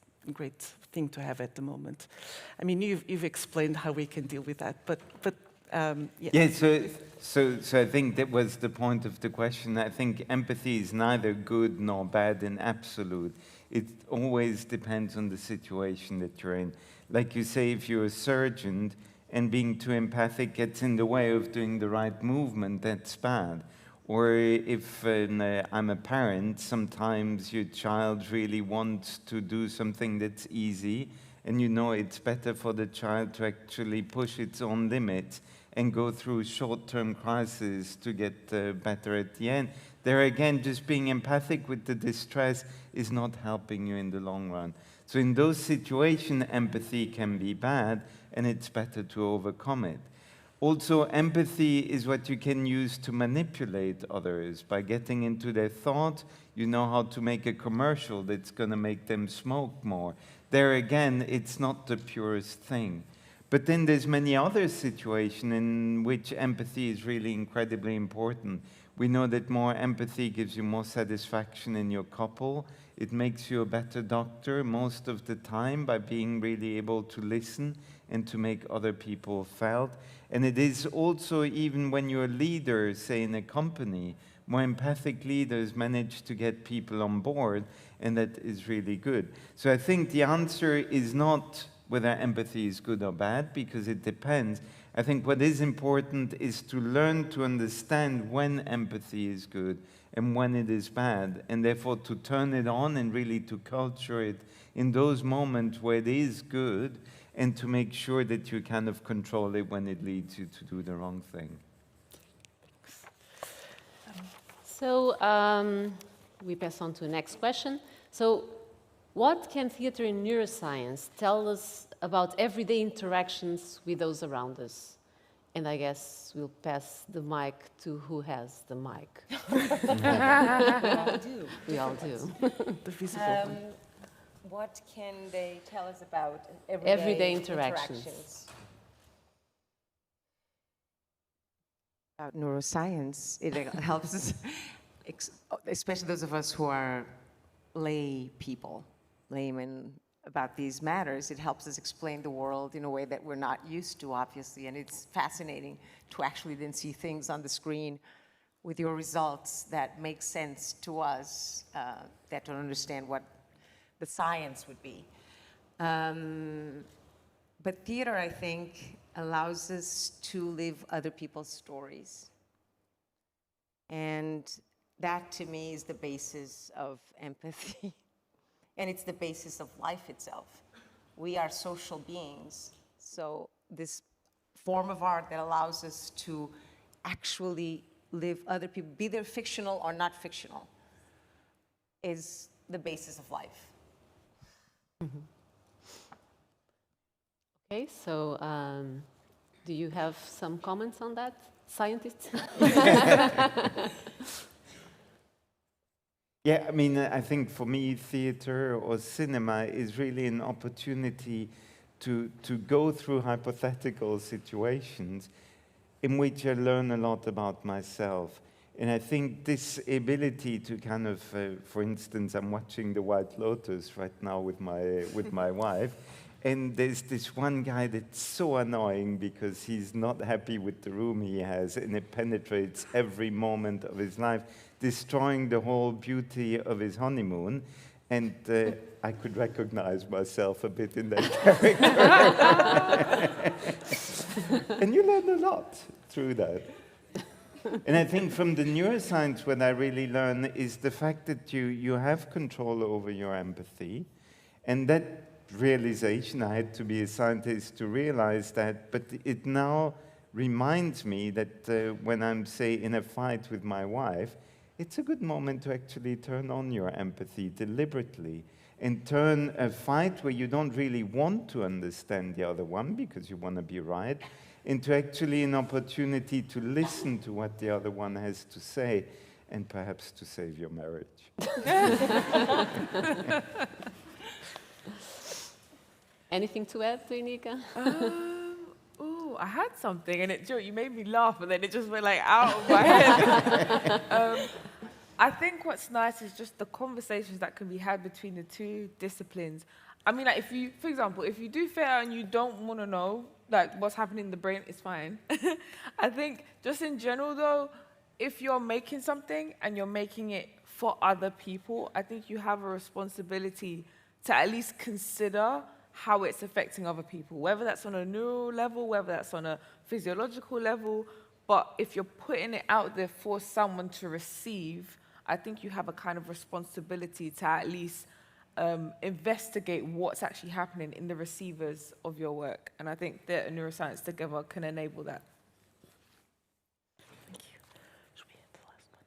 thing to have at the moment. I mean, you've explained how we can deal with that, but yeah. Yeah, so I think that was the point of the question. I think empathy is neither good nor bad in absolute. It always depends on the situation that you're in. Like you say, if you're a surgeon and being too empathic gets in the way of doing the right movement, that's bad. Or if I'm a parent, sometimes your child really wants to do something that's easy, and you know it's better for the child to actually push its own limits and go through short-term crises to get better at the end. There again, just being empathic with the distress is not helping you in the long run. So in those situations, empathy can be bad, and it's better to overcome it. Also, empathy is what you can use to manipulate others. By getting into their thought, you know how to make a commercial that's going to make them smoke more. There again, it's not the purest thing. But then there's many other situations in which empathy is really incredibly important. We know that more empathy gives you more satisfaction in your couple. It makes you a better doctor most of the time by being really able to listen and to make other people felt. And it is also, even when you're a leader, say in a company, more empathic leaders manage to get people on board, and that is really good. So I think the answer is not whether empathy is good or bad, because it depends. I think what is important is to learn to understand when empathy is good and when it is bad, and therefore to turn it on and really to culture it in those moments where it is good, and to make sure that you kind of control it when it leads you to do the wrong thing. So we pass on to the next question. So what can theater in neuroscience tell us about everyday interactions with those around us? And I guess we'll pass the mic to who has the mic. We all do. We all do. The visible one. What can they tell us about everyday interactions? About neuroscience, it helps us, especially those of us who are lay people, laymen about these matters. It helps us explain the world in a way that we're not used to, obviously, and it's fascinating to actually then see things on the screen with your results that make sense to us, that don't understand what the science would be. But theater, I think, allows us to live other people's stories. And that, to me, is the basis of empathy. And it's the basis of life itself. We are social beings. So this form of art that allows us to actually live other people, be they fictional or not fictional, is the basis of life. Mm-hmm. Okay, so do you have some comments on that, scientists? Yeah, I mean, I think for me, theater or cinema is really an opportunity to go through hypothetical situations in which I learn a lot about myself. And I think this ability to kind of, for instance, I'm watching The White Lotus right now with my wife, and there's this one guy that's so annoying because he's not happy with the room he has, and it penetrates every moment of his life, destroying the whole beauty of his honeymoon. And I could recognize myself a bit in that character. And you learn a lot through that. And I think from the neuroscience, what I really learn is the fact that you have control over your empathy, And that realization, I had to be a scientist to realize that, but it now reminds me that when I'm, say, in a fight with my wife, it's a good moment to actually turn on your empathy deliberately and turn a fight where you don't really want to understand the other one because you want to be right, into actually an opportunity to listen to what the other one has to say and perhaps to save your marriage. Anything to add, Inika? Ooh, I had something, and you made me laugh, but then it just went like out of my head. I think what's nice is just the conversations that can be had between the two disciplines. I mean, like if you, for example, if you do theatre and you don't want to know like what's happening in the brain, it's fine. I think just in general though, if you're making something and you're making it for other people, I think you have a responsibility to at least consider how it's affecting other people, whether that's on a neural level, whether that's on a physiological level. But if you're putting it out there for someone to receive, I think you have a kind of responsibility to at least investigate what's actually happening in the receivers of your work. And I think theatre and neuroscience together can enable that. Thank you. Should we hit the last one?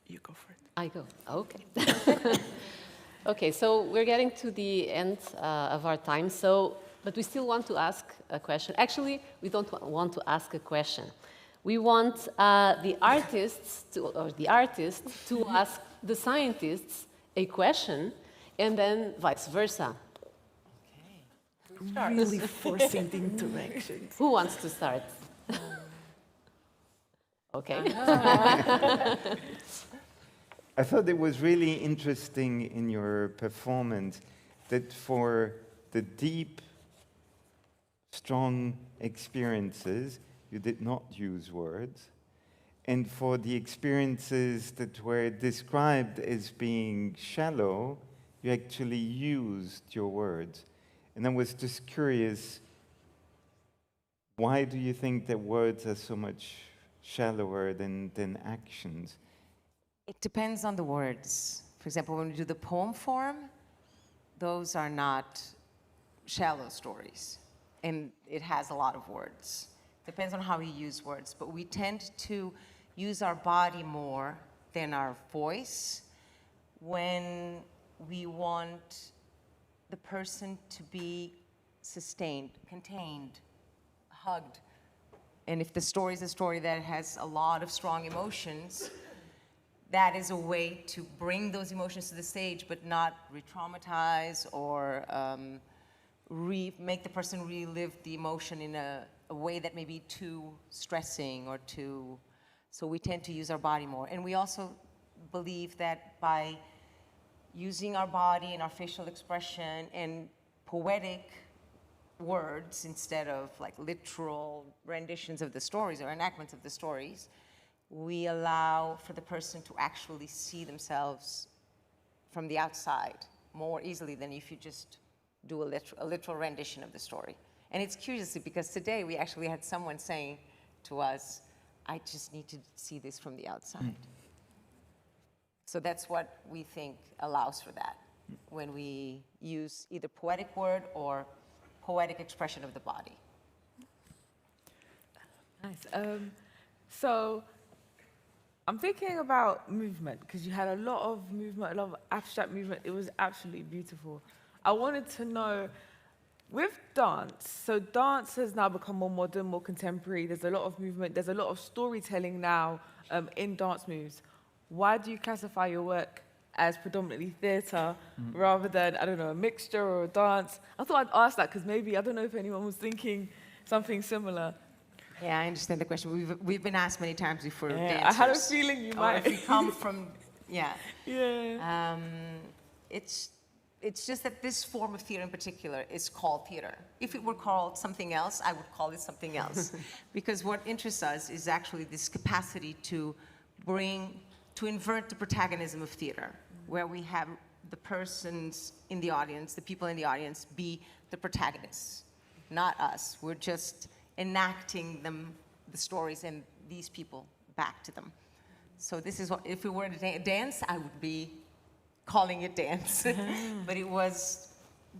You go for it. I go. Okay. Okay, so we're getting to the end of our time, but we still want to ask a question. Actually, we don't want to ask a question. We want the artist to ask the scientists a question, and then vice versa. Okay. Really forcing the interactions. Who wants to start? Okay. I thought it was really interesting in your performance that for the deep, strong experiences, you did not use words. And for the experiences that were described as being shallow, you actually used your words. And I was just curious, why do you think that words are so much shallower than actions? It depends on the words. For example, when we do the poem form, those are not shallow stories, and it has a lot of words. Depends on how we use words, but we tend to use our body more than our voice when we want the person to be sustained, contained, hugged. And if the story is a story that has a lot of strong emotions, that is a way to bring those emotions to the stage, but not re-traumatize or make the person relive the emotion in a way that may be too stressing or too... So we tend to use our body more. And we also believe that by using our body and our facial expression and poetic words instead of like literal renditions of the stories or enactments of the stories, we allow for the person to actually see themselves from the outside more easily than if you just do a literal rendition of the story. And it's curious because today we actually had someone saying to us, I just need to see this from the outside. So that's what we think allows for that when we use either poetic word or poetic expression of the body. Nice. So I'm thinking about movement, because you had a lot of movement, a lot of abstract movement. It was absolutely beautiful. I wanted to know, with dance, so dance has now become more modern, more contemporary. There's a lot of movement. There's a lot of storytelling now in dance moves. Why do you classify your work as predominantly theatre rather than, I don't know, a mixture or a dance? I thought I'd ask that because maybe, I don't know if anyone was thinking something similar. Yeah, I understand the question. We've been asked many times before. Yeah, dancers, I had a feeling you might. If we come from, yeah. Yeah. It's just that this form of theater in particular is called theater. If it were called something else, I would call it something else. Because what interests us is actually this capacity to invert the protagonism of theater, where we have the persons in the audience, the people in the audience, be the protagonists, not us. We're just enacting the stories and these people back to them. So this is what, if we were to dance, I would be calling it dance, but it was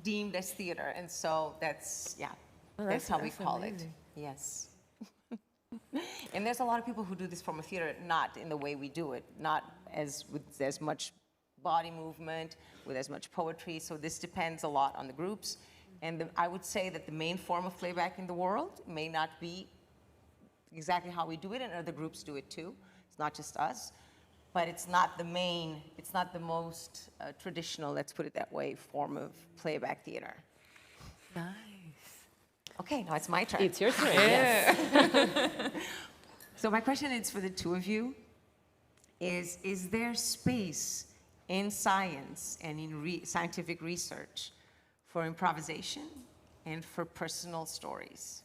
deemed as theater, and so that's, yeah, that's how we call it. Yes. And there's a lot of people who do this form of theater not in the way we do it, not as with as much body movement, with as much poetry, so this depends a lot on the groups. And I would say that the main form of playback in the world may not be exactly how we do it, and other groups do it too. It's not just us, but it's not the main, it's not the most traditional, let's put it that way, form of playback theater. Nice. Okay, now it's my turn. It's your turn, yes. yes. So my question is for the two of you, is there space in science and in scientific research for improvisation and for personal stories?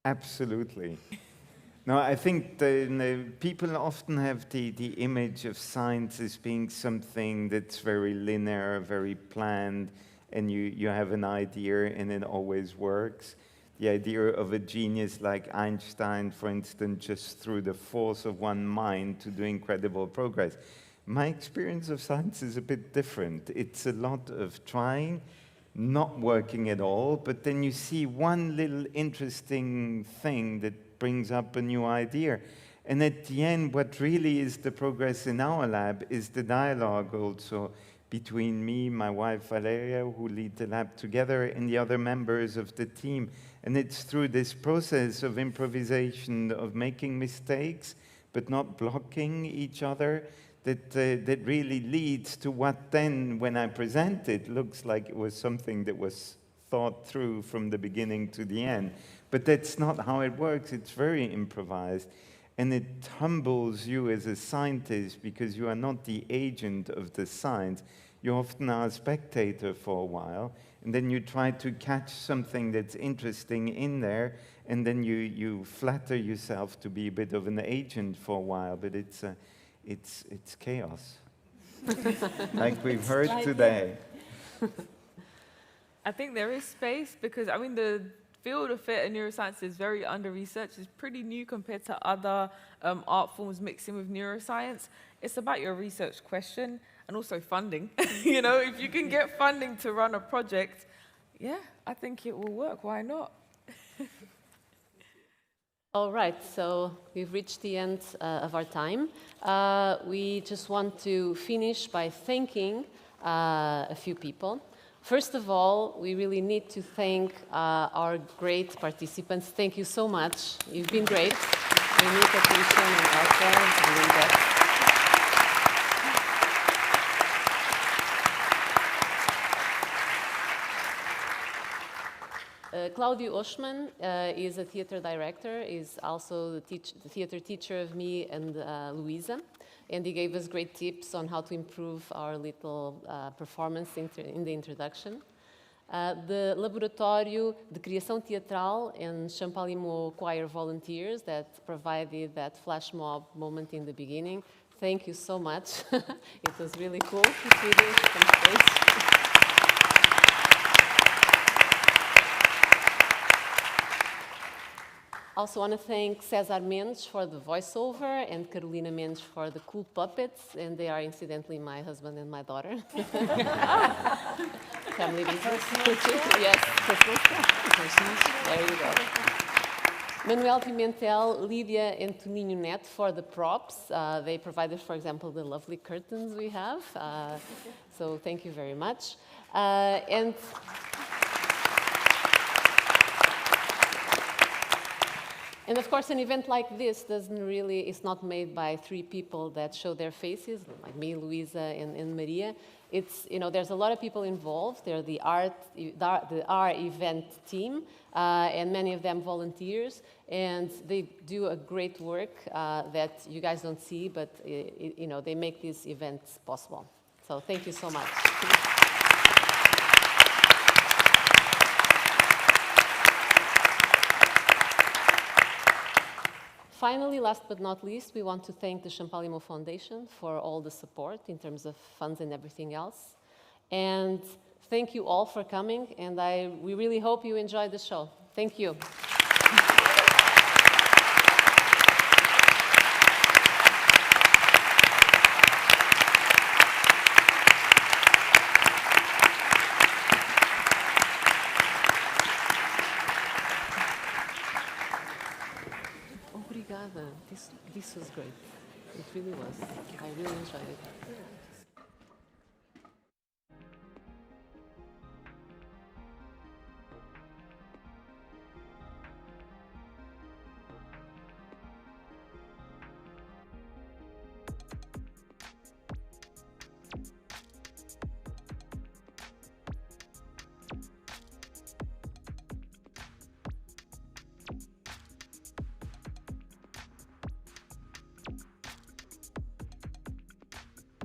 Absolutely. No, I think people often have the image of science as being something that's very linear, very planned, and you have an idea and it always works. The idea of a genius like Einstein, for instance, just through the force of one mind to do incredible progress. My experience of science is a bit different. It's a lot of trying, not working at all, but then you see one little interesting thing that brings up a new idea. And at the end, what really is the progress in our lab is the dialogue also between me, my wife Valeria, who lead the lab together, and the other members of the team. And it's through this process of improvisation, of making mistakes, but not blocking each other, that really leads to what then, when I present it, looks like it was something that was thought through from the beginning to the end. But that's not how it works. It's very improvised. And it humbles you as a scientist because you are not the agent of the science. You often are a spectator for a while, and then you try to catch something that's interesting in there, and then you flatter yourself to be a bit of an agent for a while, but it's chaos, like we've heard today. I think there is space because, I mean, the field of theatre neuroscience is very under-researched. It's pretty new compared to other art forms mixing with neuroscience. It's about your research question and also funding. You know, if you can get funding to run a project, yeah, I think it will work. Why not? All right, so we've reached the end of our time. We just want to finish by thanking a few people. First of all, we really need to thank our great participants. Thank you so much. You've been great. Monica, Christian, and Elsa, and Linda. Claudio Oshman is a theater director, is also the theater teacher of me and Luisa, and he gave us great tips on how to improve our little performance in the introduction. The Laboratório de Criação Teatral and Champalimau choir volunteers that provided that flash mob moment in the beginning. Thank you so much. It was really cool to see this on stage. Also want to thank Cesar Mendes for the voiceover and Carolina Mendes for the cool puppets, and they are incidentally my husband and my daughter. Family business. Yes, there you go. Manuel Pimentel, Lydia, and Toninho Net for the props. They provided, for example, the lovely curtains we have. So thank you very much. And of course, an event like this is not made by three people that show their faces, like me, Luisa, and Maria. It's, there's a lot of people involved. They're the R event team, and many of them volunteers, and they do a great work that you guys don't see, but they make these events possible. So thank you so much. Finally, last but not least, we want to thank the Champalimau Foundation for all the support in terms of funds and everything else. And thank you all for coming, and we really hope you enjoyed the show. Thank you. great. It really was. I really enjoyed it.